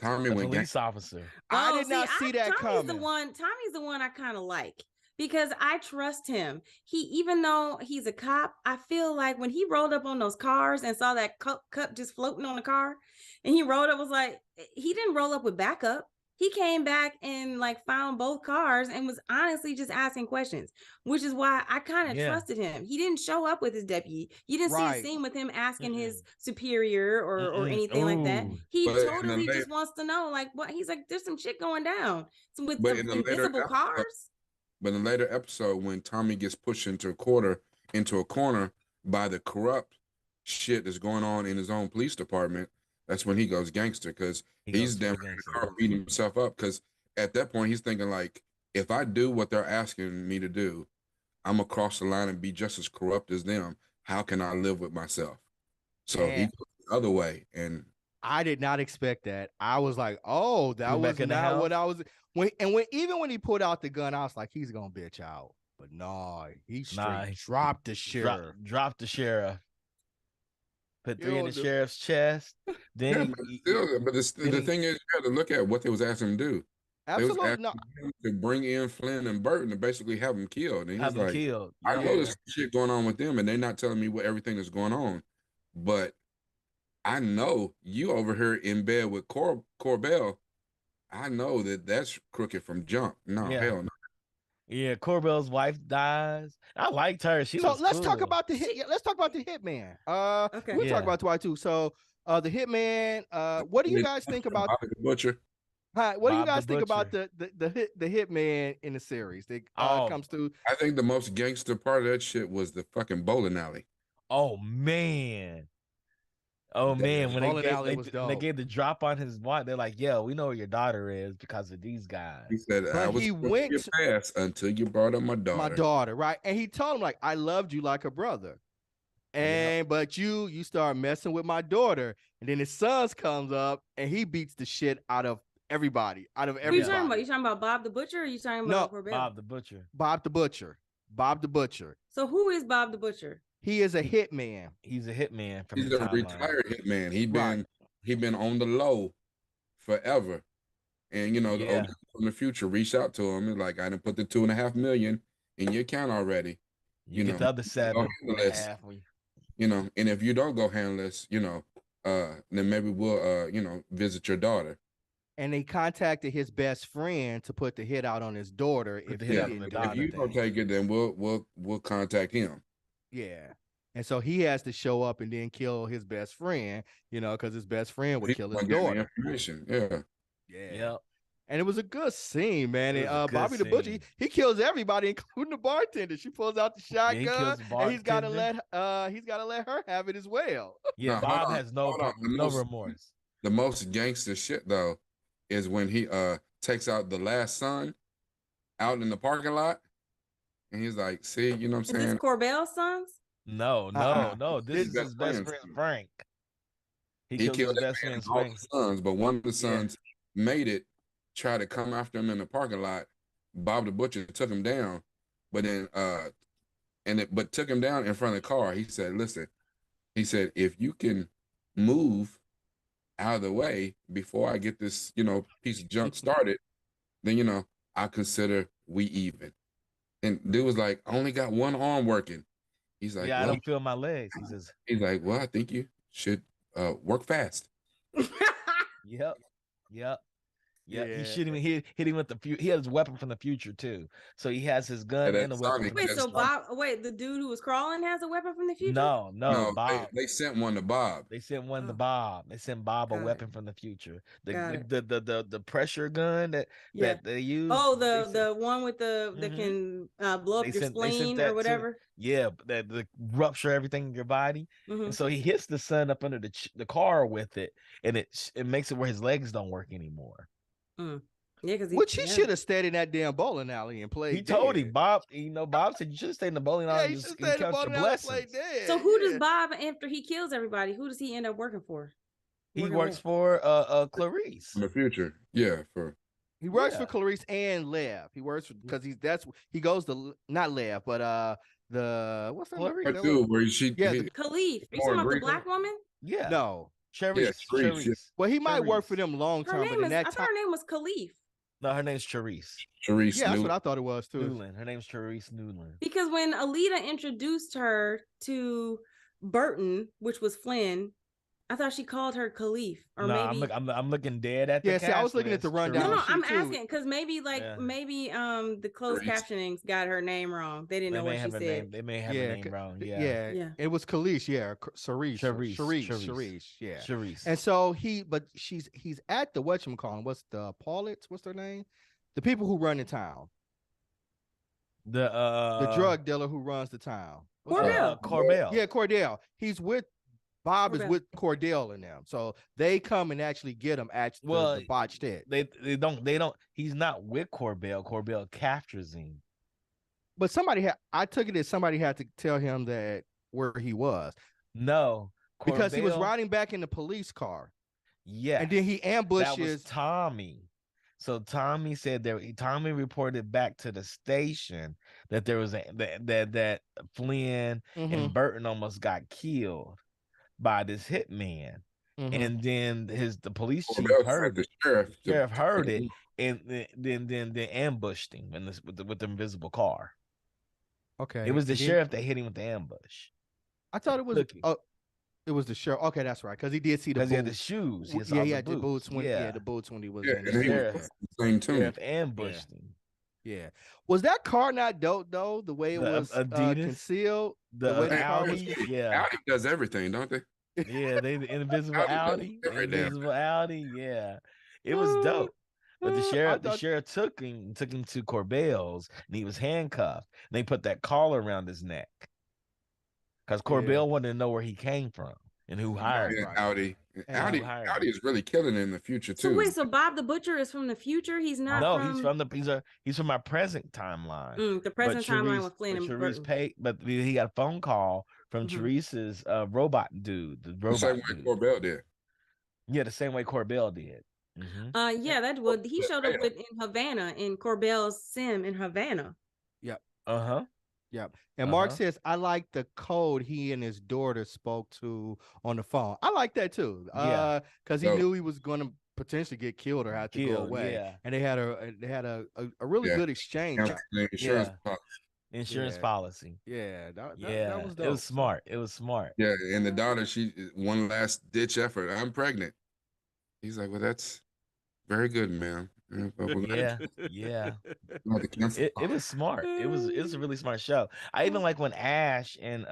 Tommy The went police officer. I did not see that coming. Tommy's the one I kind of like because I trust him. Even though he's a cop, I feel like when he rolled up on those cars and saw that cup just floating on the car, and he rolled up, was like, he didn't roll up with backup. He came back and like found both cars and was honestly just asking questions, which is why I kind of trusted him. He didn't show up with his deputy. You didn't see a scene with him asking his superior or anything like that. He totally just wants to know, like, what he's like, there's some shit going down with some invisible cars. But in the later episode, when Tommy gets pushed into a corner by the corrupt shit that's going on in his own police department, that's when he goes gangster, because he's damn in the car beating himself up, because at that point he's thinking like, if I do what they're asking me to do, I'm gonna cross the line and be just as corrupt as them. How can I live with myself? So he goes the other way, and I did not expect that. I was like, oh, that was not what I was. Even when he pulled out the gun, I was like, he's gonna bitch out. But no, he straight dropped the sheriff. Dropped the sheriff. Put 3 in the sheriff's chest. Then the thing is, you got to look at what they was asking him to do. Absolutely, they was asking him to bring in Flynn and Burton to basically have him killed. And he's like, I know there's shit going on with them, and they're not telling me what everything is going on. But I know you over here in bed with Corbell. I know that's crooked from jump. No, hell no. Yeah, Corbell's wife dies. I liked her. Let's talk about the hit. Let's talk about the hitman. Okay. We'll talk about Dwight too. So the hitman. What do you guys think about the Butcher? Hi, what do you guys think about the hitman in the series that comes through? I think the most gangster part of that shit was the fucking bowling alley. Oh man. When they gave the drop on his wife, they're like, "Yo, we know where your daughter is because of these guys." He said, "He went past until you brought up my daughter." My daughter, right? And he told him like, "I loved you like a brother, but you start messing with my daughter." And then his sons comes up and he beats the shit out of everybody. Who you talking about? You talking about Bob the Butcher? Or you talking about Corbell? Bob the Butcher. Bob the Butcher. So who is Bob the Butcher? He is a hitman. He's a hitman from He's a retired hitman. He been on the low forever. And the from the future reached out to him and like, I didn't put the $2.5 million in your account already. You get the other 7.5. And if you don't go handless, then maybe we'll visit your daughter. And they contacted his best friend to put the hit out on his daughter. If you don't take it, then we'll contact him. Yeah. And so he has to show up and then kill his best friend, because his best friend would kill his daughter. Yeah. Yep. And it was a good scene, man. And Bobby the Butcher, he kills everybody, including the bartender. She pulls out the shotgun, and he's got to let her have it as well. Yeah, Bob has no remorse. The most gangster shit though is when he takes out the last son out in the parking lot. And he's like, see, you know what I'm saying? Is this Corbell's sons? No. This is his best friend, Frank. He killed his best friend's sons, but one of the sons made it, tried to come after him in the parking lot. Bob the Butcher took him down, but then but took him down in front of the car. He said, listen, if you can move out of the way before I get this, piece of junk started, then I consider we even. And dude was like, I only got one arm working. He's like, I don't feel my legs. He says, he's like, well, I think you should work fast. Yep. Yeah, he Yeah. shot him. He hit him with he had his weapon from the future too. So he has his gun that and a weapon. Sonic From the Wait, has so future. Sonic. Bob, the dude who was crawling has a weapon from the future? No, No, Bob. they sent one to Bob. They sent one to Oh. Bob. They sent Bob a Got it. weapon from the future. Got it. The pressure gun that Yeah. that they use. Oh, they sent, the one with that Mhm. can blow up they your sent spleen that or whatever. yeah, that the rupture everything in your body. Mhm. And so he hits the son up under the car with it, and it makes it where his legs don't work anymore. Yeah, because Which he should have stayed in that damn bowling alley and played. He told him, dead. Bob. Bob said you should have stayed in the bowling alley. Yeah, and he just should stay in the count your bowling alley and play blessings. dead. So who does Yeah. Bob, after he kills everybody, who does he end up working for? He Working works with? for Clarice. In the future. Yeah, He works Yeah. for Clarice and Lev. He works because he goes to not Lev, but the what's that? Clarice. part two where Yeah, Khalif. Are you More talking about the agreed black woman? Yeah. no. Charisse. Yeah, Charisse, yeah. Well, he might work for Charisse. them long Her time, but name in is, that I thought time, her name was Khalif. No, her name's Charisse Sharice yeah, that's knew. what I thought it was too. Newland. Her name's Charisse Newland. Because when Alita introduced her to Burton, which was Flynn, I thought she called her Khalif, or No, maybe. I'm looking dead at the Yeah, see, I was looking at the list. rundown. No, Charisse. I'm She too. asking because maybe Yeah. the closed Charisse. captionings got her name wrong. They didn't They know may what she have a said. name. They may have a name wrong. Yeah. Yeah. It was Khalees, yeah, Charisse, yeah. Charisse. And so he's at the whatchamacallit, what's the Paulets, what's their name? The people who run the town. The drug dealer who runs the town. Cordell. Corbell. Yeah, Cordell. He's with Bob is Cordell. with Cordell and them. So they come and actually get him at the botched hit. They don't. He's not with Corbell. Corbell captures him. But I took it as somebody had to tell him that where he was. No, Because he was Corbell- riding back in the police car. Yeah, And then he that was ambushes. Tommy. So Tommy said Tommy reported back to the station that there was that Flynn Mhm, and Burton almost got killed by this hitman. mhm. And then the police chief Corbell heard sent the it. sheriff. Sheriff heard it, and then ambushed him with the invisible car. Okay. It was the and then- sheriff that hit him with the ambush I thought it was Looking. it was the sheriff. Okay, that's right. Because he did see the because he had the boots. shoes. Yeah, saw he had the boots when yeah, the boots when he was Yeah, in. and he sheriff. was the same too. sheriff ambushed him. Yeah. Was that car not dope though? The way it The was Adidas? concealed. The way the car Audi, was- yeah, Audi does everything, don't they? yeah, the invisible Audi does Audi, the every damn invisible Audi, yeah, it was dope. But the sheriff took him to Corbell's, and he was handcuffed. And they put that collar around his neck because Corbell wanted to know where he came from and who hired him. Right. Audi. And Audi, who hired Audi him. is really killing it in the future So too. wait, so Bob the Butcher is from the future? He's not No, from he's from our present timeline. the present timeline Charisse- with Flynn and Charisse Burton. paid, but he got a phone call from Mhm. Teresa's robot dude, the the robot same way dude. Corbell did. Yeah, the same way Corbell did. Mhm. Yeah, that would he showed up in Havana in Corbell's sim in Havana. Uh-huh. Yep. And Mark Uh-huh. says, I like the code he and his daughter spoke to on the phone. I like that too. Yeah. Because he So- knew he was going to potentially get killed or have to go Killed, away. yeah. And they had a really Yeah. good exchange. The insurance Yeah. policy. Insurance Yeah. policy. Yeah, that Yeah, was it dope. was smart. It was smart. Yeah, and the daughter, she one last ditch effort. I'm pregnant. He's like, well, that's very good, ma'am. But we're Yeah, yeah. gonna have to cancel. It was smart. It was a really smart show. I even like when Ash and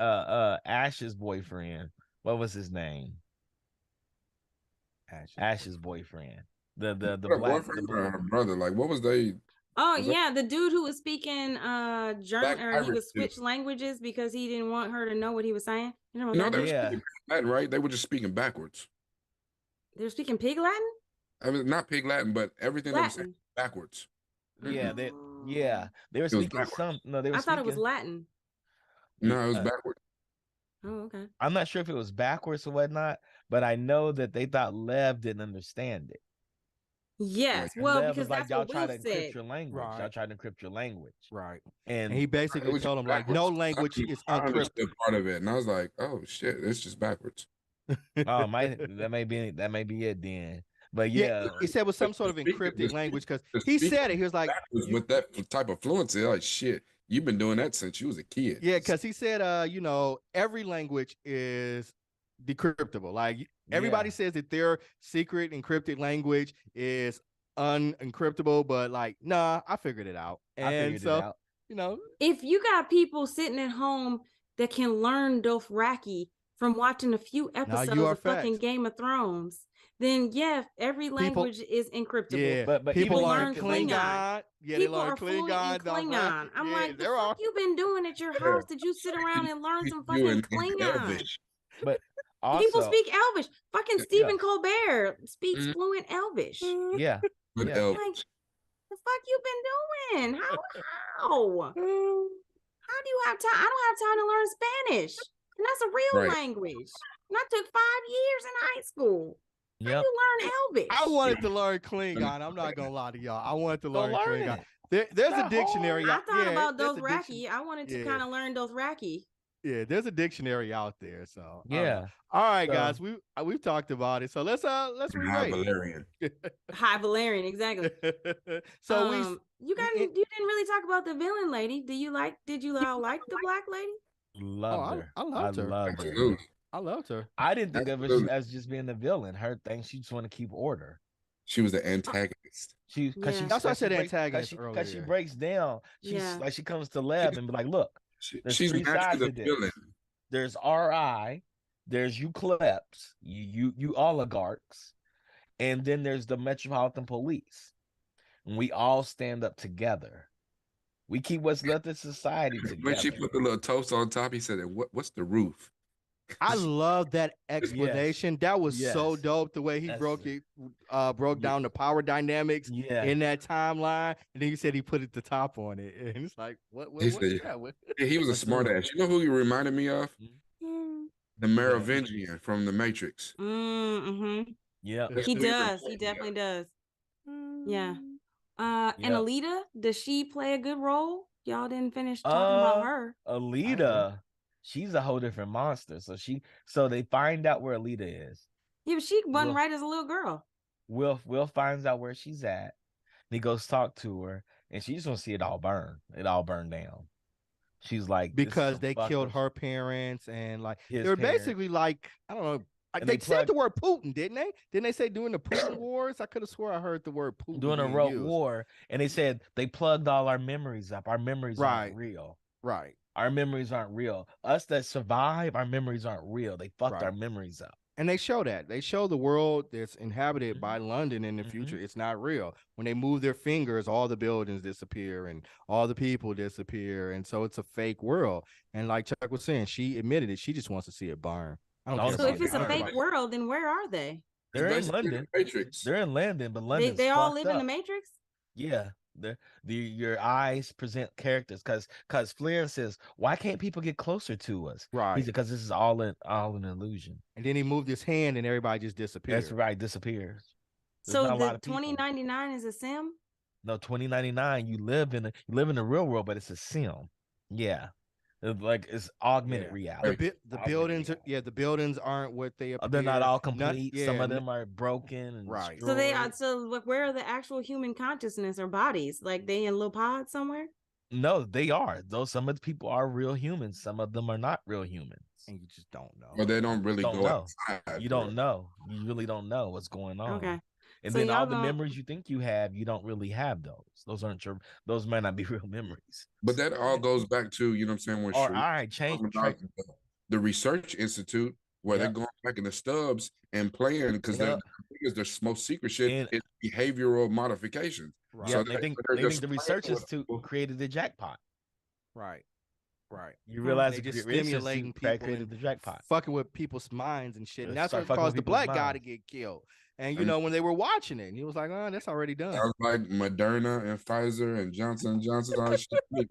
Ash's boyfriend, what was his name? Ash's boyfriend. The What, a black boyfriend the or black her brother? Like, what was they? Oh Was that- yeah, the dude who was speaking German, or he Irish was dude. switch languages because he didn't want her to know what he was saying. You know, No, that they were dude? Yeah. speaking Latin, right? They were just speaking backwards. They were speaking Pig Latin. I mean, not pig Latin, but everything they were saying Latin. backwards. Yeah, they were was speaking backwards. they were I thought it was speaking- Latin. No, it was Yeah. backwards. Oh, okay. I'm not sure if it was backwards or whatnot, but I know that they thought Lev didn't understand it. Yes. And well, Lev because was like, that's y'all what try Will to encrypt said. your language. Y'all Right. try to encrypt your language. Right. And And he It basically was told just him like no backwards. language is I uncrypted. understood part of it, and I was like, "Oh shit, it's just backwards." oh, that may be it then. But Yeah, yeah, he said it was some sort of Speaking- encrypted the- language because the he speaking said it. He was like, Backwards with that type of fluency, like shit. You've been doing that since you was a kid. yeah, because he said, every language is decryptable. Like everybody Yeah. says that their secret encrypted language is unencryptable, but like, nah, I figured it out. I And figured so, it out. you know, If you got people sitting at home that can learn Dothraki from watching a few now you episodes are of fucking facts. Game of Thrones, then yeah, every language is encryptable. Yeah, But people People learn learn Klingon. Klingon. Yeah, they People learn are fluent in Klingon, Dothraki. Klingon. I'm Yeah, like, the they're fuck all. you been doing at your house? Did you sit around and learn some fucking in Klingon? Elvish. But People also, speak Elvish. Fucking Stephen yes, Colbert speaks Mhm. fluent Elvish. yeah, Good yeah. Elvish. Like, the fuck you been doing? How? How do you have time? I don't have time to learn Spanish. And that's a real Right. language. And I took 5 years in high school. How Yep. you learn Elvish? I wanted to learn Klingon. I'm not gonna lie to y'all. I wanted to Go learn learn Klingon. it. There's a Not dictionary. hard. I thought Yeah, about there's a dictionary. Dothraki. I wanted to Yeah. kind of learn Dothraki. Yeah, there's a dictionary out there. So I don't know. Yeah. All right, So- guys, we've talked about it. So let's High re-rate. Valerian. High Valerian, exactly. So you didn't really talk about the villain lady. Did you all like the black lady? Loved her. I loved her. Loved her. Absolutely. I loved her. I didn't think of her Absolutely. as just being the villain. Her thing, she just want to keep order. She was the antagonist. She, cause Yeah. she, That's why I cause said she breaks- antagonist Cause she earlier. breaks down. She's Yeah. like she comes to Lab and be like, look, there's She's three naturally sides the to this. villain. There's RI, there's you klebs, you oligarchs, and then there's the Metropolitan Police. And we all stand up together. We keep what's left of society When she together. put the little toast on top, he said, "What's the roof?" I love that explanation. That was so Yes. dope. The way he That's broke it. broke Yeah. down the power dynamics Yeah. in that timeline, and then you said he put it the top on it, and it's like, what? He What's said- that? What? Yeah, he was a That's smart it. ass. You know who he reminded me of? The Merovingian from The Matrix. Mm-hmm. Yeah. That's He who he does. reminded He me of. definitely does. Yeah. And Yep. Alita, does she play a good role? Y'all didn't finish talking about her. Alita, she's a whole different monster. So they find out where Alita is. Yeah, but she wasn't Well- right as a little girl. Will finds out where she's at. And he goes talk to her, and she just want to see it all burn. It all burned down. She's like, this is Because some they killed fuckers. her parents, and like His they were parents. basically like, I don't know. And They they said plugged- the word Putin, didn't they? Didn't they say during the Putin wars? I could have swore I heard the word Putin Doing a being road used. war, and they said they plugged all our memories up. Our memories Right. aren't real. Right. Our memories aren't real. Us that survive, our memories aren't real. They fucked our Right. memories up. And they show that. They show the world that's inhabited by London in the Mhm. future. It's not real. When they move their fingers, all the buildings disappear and all the people disappear. And so it's a fake world. And like Chuck was saying, she admitted it. She just wants to see it burn. I don't Also- care So about if it's a the fake burn. world, then where are they? They're in Basically London. The Matrix. They're in London, but London's They all fucked live in the up. Matrix? Yeah, your eyes present characters because Flynn says, why can't people get closer to us? Right. He said, because this is all an illusion. And then he moved his hand and everybody just disappeared. That's right, disappears. There's So not a lot the of people. 2099 is a sim? No, 2099, you live in the real world, but it's a sim. Yeah. It's augmented Yeah. reality. The buildings, the buildings aren't what they appear. They're not all Not- complete. Some yeah, of them are broken and Right. So they are. destroyed. So like, where are the actual human consciousness or bodies? Like they in little pods somewhere? No, they are. Though some of the people are real humans, some of them are not real humans. and you just don't know. Or they don't really Don't go know. outside. You don't know. You really don't know what's going on. Okay. And So then all y'all the gonna- memories you think you have, you don't really have those. Those aren't your. Those might not be real memories. But that all goes back to, you know what I'm saying, when Or Sharif all right, change. talking about the research institute where Yep. they're going back in the stubs and playing because Yep. their most secret shit And- is behavioral modifications. Right. Yeah, So they think they're they think just the playing research with institute people. created the jackpot. Right. Right. You realize They the just research stimulating institute people created and the jackpot. fucking with people's minds and shit. And that's Start what fucking caused with the people's black guy to minds. get killed. And you And- know, when they were watching it, and he was like, "Oh, that's already done." Sounds like Moderna and Pfizer and Johnson & Johnson, all that shit. Yeah.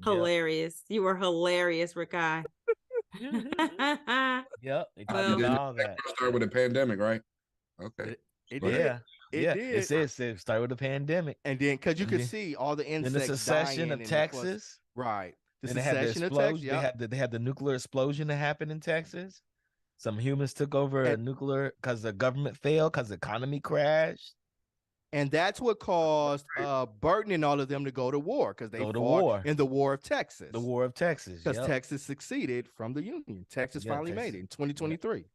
Hilarious. You were hilarious, Rikai. Yep. They Well- talked Did about all that. Start with a pandemic, right? Okay. It But- did. Yeah. It yeah. did. It says start with the pandemic. And then, because you And could then- see all the Then insects the secession dying of and Texas. right? The Then they had the secession of explosion. Texas. Yep. They had the nuclear explosion that happened in Texas. Some humans took over a And- nuclear because the government failed because the economy crashed. And that's what caused Burton and all of them to go to war, because they Go to fought war. in the War of Texas. The War of Texas. because Yep. Texas succeeded from the Union. Texas Yeah, finally Texas. made it in 2023.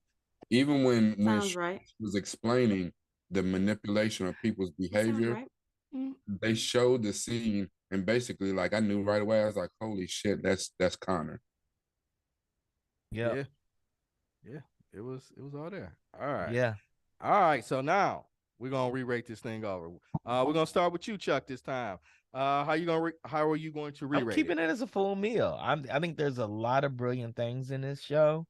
Even when Sounds she right. was explaining the manipulation of people's That sounds behavior. right. They showed the scene, and basically, like I knew right away. I was like, "Holy shit, that's Connor." Yeah. Yeah. It was all there. All right. Yeah. All right. So now we're gonna re-rate this thing over. We're gonna start with you, Chuck, this time. How are you going to I'm re-rate keeping it? it as a full meal. I think there's a lot of brilliant things in this show.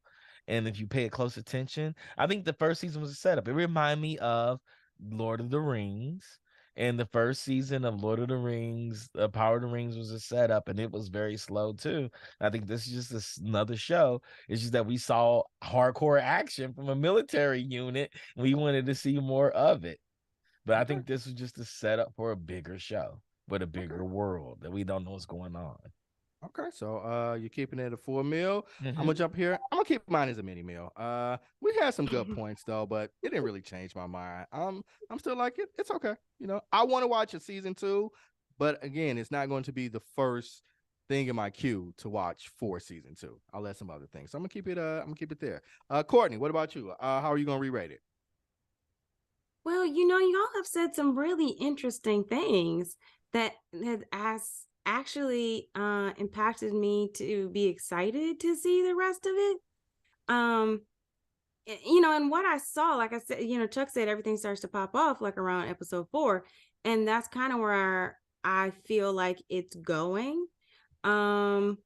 And if you pay close attention, I think the first season was a setup. It reminded me of Lord of the Rings. And the first season of Lord of the Rings, Power of the Rings was a setup, and it was very slow too. I think this is just another show. It's just that we saw hardcore action from a military unit, and we wanted to see more of it. But I Okay. think this was just a setup for a bigger show with a bigger world that we don't know what's going on. Okay, so you're keeping it a full meal. I'm gonna Mhm. jump here. I'm gonna keep mine as a mini meal. We had some good points though, but it didn't really change my mind. I'm still like it. It's okay. I want to watch a season 2, but again, it's not going to be the first thing in my queue to watch for season 2. I'll let some other things. So I'm gonna keep it. I'm gonna keep it there. Courtney, what about you? How are you gonna re-rate it? Well, y'all have said some really interesting things that has actually impacted me to be excited to see the rest of it. And what I saw, like I said, Chuck said everything starts to pop off like around episode 4, and that's kind of where I feel like it's going. Um,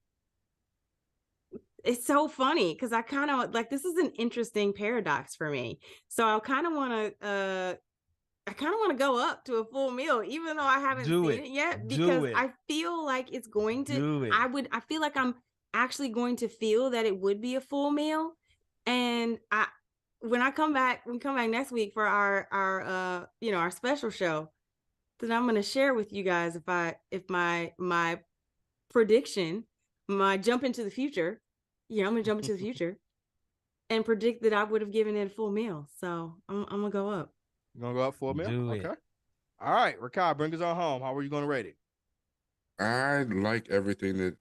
it's so funny because I kind of like this is an interesting paradox for me. So I kind of want to go up to a full meal, even though I haven't Do seen it. it yet, Do because it. I feel like it's going to. Do it. I feel like I'm actually going to feel that it would be a full meal, and when we come back next week for our special show, then I'm going to share with you guys if my prediction, my jump into the future, I'm going to jump into the future and predict that I would have given it a full meal. So I'm gonna go up. You gonna go up for a meal? Do Okay. it. All right, Rakai, bring us on home. How are you gonna rate it? I like everything that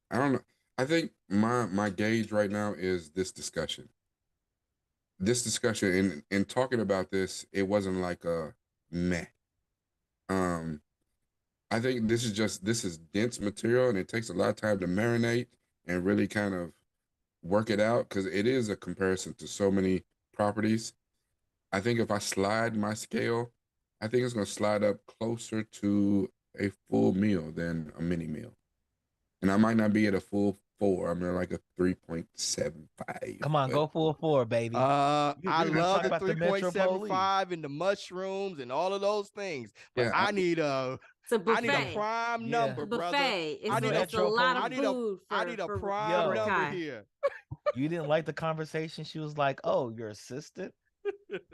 I don't know. I think my gauge right now is this discussion. This discussion in talking about this, it wasn't like a meh. Um, I think this is dense material, and it takes a lot of time to marinate and really kind of work it out because it is a comparison to so many properties. I think if I slide my scale, I think it's going to slide up closer to a full meal than a mini meal. And I might not be at a full 4. I'm at like a 3.75. Come on, But go full 4, baby. I You love talk the about the Metro Police. 3.75 and the mushrooms and all of those things, but yeah, I need a It's a prime buffet. Yeah. number, It's a brother. buffet. I need It's a Metro lot of I Police. need a food I need a for prime Yo. number Rakai. here. You didn't like the conversation? She was like, "Oh, your assistant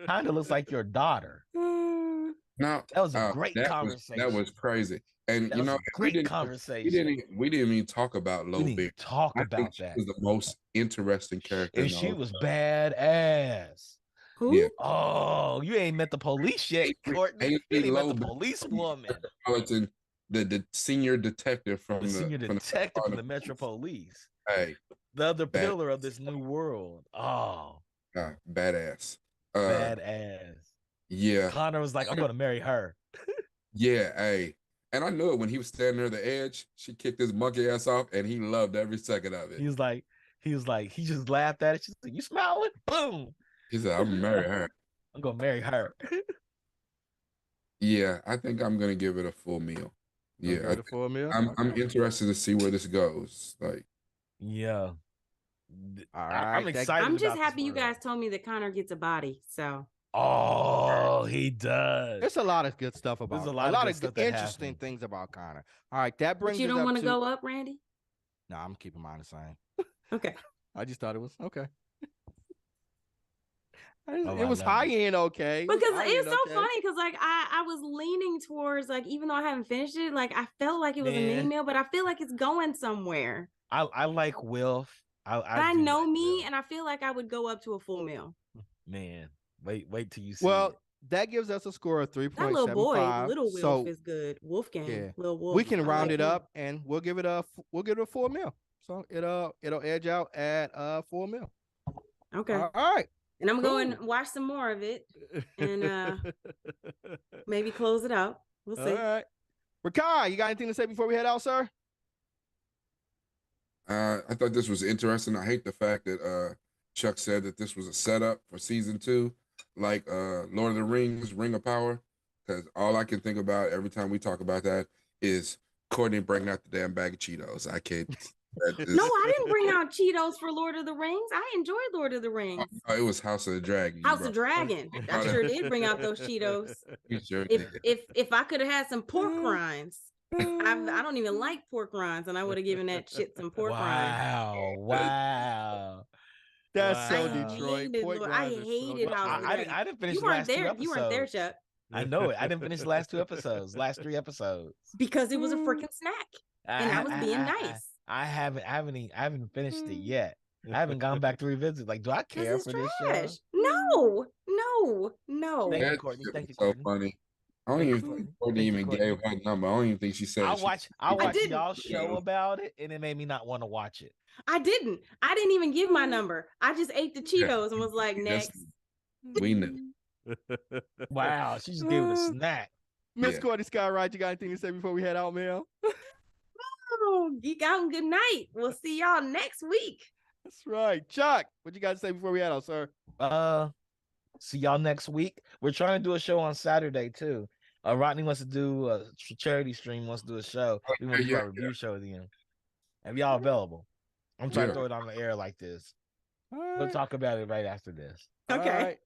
kind of looks like your daughter." no, That was a great that conversation. was crazy. And That was a we great didn't conversation. we didn't even talk about We Low didn't Beer. talk I think about she that. was the most interesting character in And the she whole was show. badass. Yeah, Who? Oh, you ain't met the police yet, Courtney. You Ainsley ain't met the Low police woman, Metropolitan, the senior detective the senior from the detective from the Metropolitan Metro Police. Police, Hey, the other bad, pillar of this new world. Oh, badass. Uh, badass. yeah, Connor was like, I'm gonna marry her. yeah, hey. And I knew it when he was standing near the edge. She kicked his monkey ass off, and he loved every second of it. He was like, he just laughed at it. She's like, you smiling? Boom. He said, "I'm gonna marry her." I'm gonna marry her. Yeah, I think I'm gonna give it a full meal. Gonna Yeah, give it a full meal. I'm Okay. interested to see where this goes. Like, Yeah. All I'm right. excited I'm just about this happy you world. guys told me that Connor gets a body. So Oh, he does. There's a lot of good stuff There's about a a lot of lot good of stuff that interesting happened. things about Connor. All right, that but brings you us don't up want to to. go up, Randy? No, I'm keeping mine the same. Okay. I just thought it was okay. Oh, It I was love high it. end okay. It Because was high end it's so okay. funny because like I was leaning towards like even though I haven't finished it, like I felt like it was a mini Man, meal, but I feel like it's going somewhere. I like Wilf. But I I do know like me, Wilf. and I feel like I would go up to a full meal. Man, wait till you see Well, it. that gives us a score of That little boy, 3.75. little Wolf, So is good. Wolfgang, yeah, little Wolf. we can I round like it him. up and we'll give it a full meal. So it'll edge out at 4 mil. Okay. All right. And I'm going to Cool. watch some more of it and maybe close it out. We'll see. All right. Rakai, you got anything to say before we head out, sir? I thought this was interesting. I hate the fact that Chuck said that this was a setup for season 2, like Lord of the Rings, Ring of Power. Because all I can think about every time we talk about that is Courtney bringing out the damn bag of Cheetos. I can't. No, I didn't bring out Cheetos for Lord of the Rings. I enjoyed Lord of the Rings. It was House of the Dragon. House of Dragon. I sure did bring out those Cheetos. You sure If did. if I could have had some pork rinds, I don't even like pork rinds, and I would have given that shit some pork rinds. Wow. That's Wow. so I Detroit. hated Pork Lord. I rinds are so hated House of the I Dragon. didn't finish You the weren't last 2 there. episodes. You weren't there, Chuck. I know it. I didn't finish the last 2 episodes, last 3 episodes. Because it was a freaking snack, and I was being nice. I haven't finished it yet. I haven't gone back to revisit. Like, do I care Because for it's this trash. show? No. Thank you, That Courtney. shit Thank was you, so Courtney. funny. I don't Thank you, even think Courtney. Courtney Thank you, even Courtney. gave her number. I don't even think she said I she. watched didn't. y'all show about it, and it made me not want to watch it. I didn't. I didn't even give my number. I just ate the Yeah. Cheetos and was like, Yes, next. we knew. Wow, she just gave it a snack. Miss Yeah. Courtney Skywright, you got anything to say before we head out, man? Oh, geek out and good night. We'll see y'all next week. That's right. Chuck, what you got to say before we head out, sir? See y'all next week. We're trying to do a show on Saturday too. Rodney wants to do a charity stream, wants to do a show. We want to do Yeah, our review show then. And y'all available. I'm trying to throw it on the air like this. All We'll right. talk about it right after this. Okay. All right.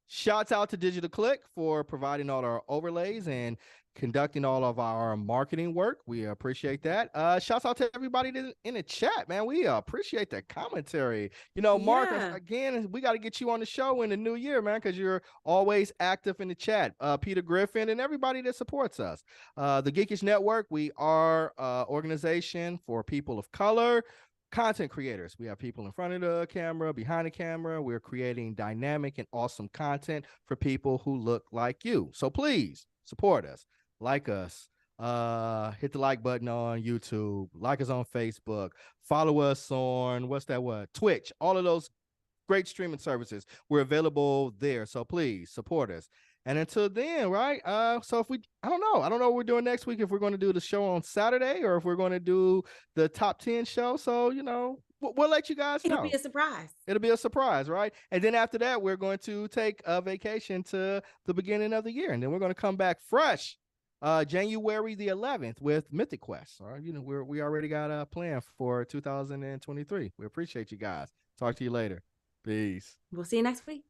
Shouts out to Digital Click for providing all our overlays and conducting all of our marketing work. We appreciate that. Shouts out to everybody in the chat, man. We appreciate the commentary. You know, Mark, Yeah. again, we got to get you on the show in the new year, man, because you're always active in the chat. Peter Griffin and everybody that supports us. The Geekish Network, we are an organization for people of color. Content creators. We have people in front of the camera, behind the camera. We're creating dynamic and awesome content for people who look like you. So please support us, like us, hit the like button on YouTube, like us on Facebook, follow us on Twitch, all of those great streaming services. We're available there. So please support us. And until then, right? So if I don't know what we're doing next week, if we're going to do the show on Saturday or if we're going to do the top 10 show. So, you know, we'll let you guys know. It'll be a surprise. It'll be a surprise, right? And then after that, we're going to take a vacation to the beginning of the year. And then we're going to come back fresh January the 11th with Mythic Quest. All right. You know, we already got a plan for 2023. We appreciate you guys. Talk to you later. Peace. We'll see you next week.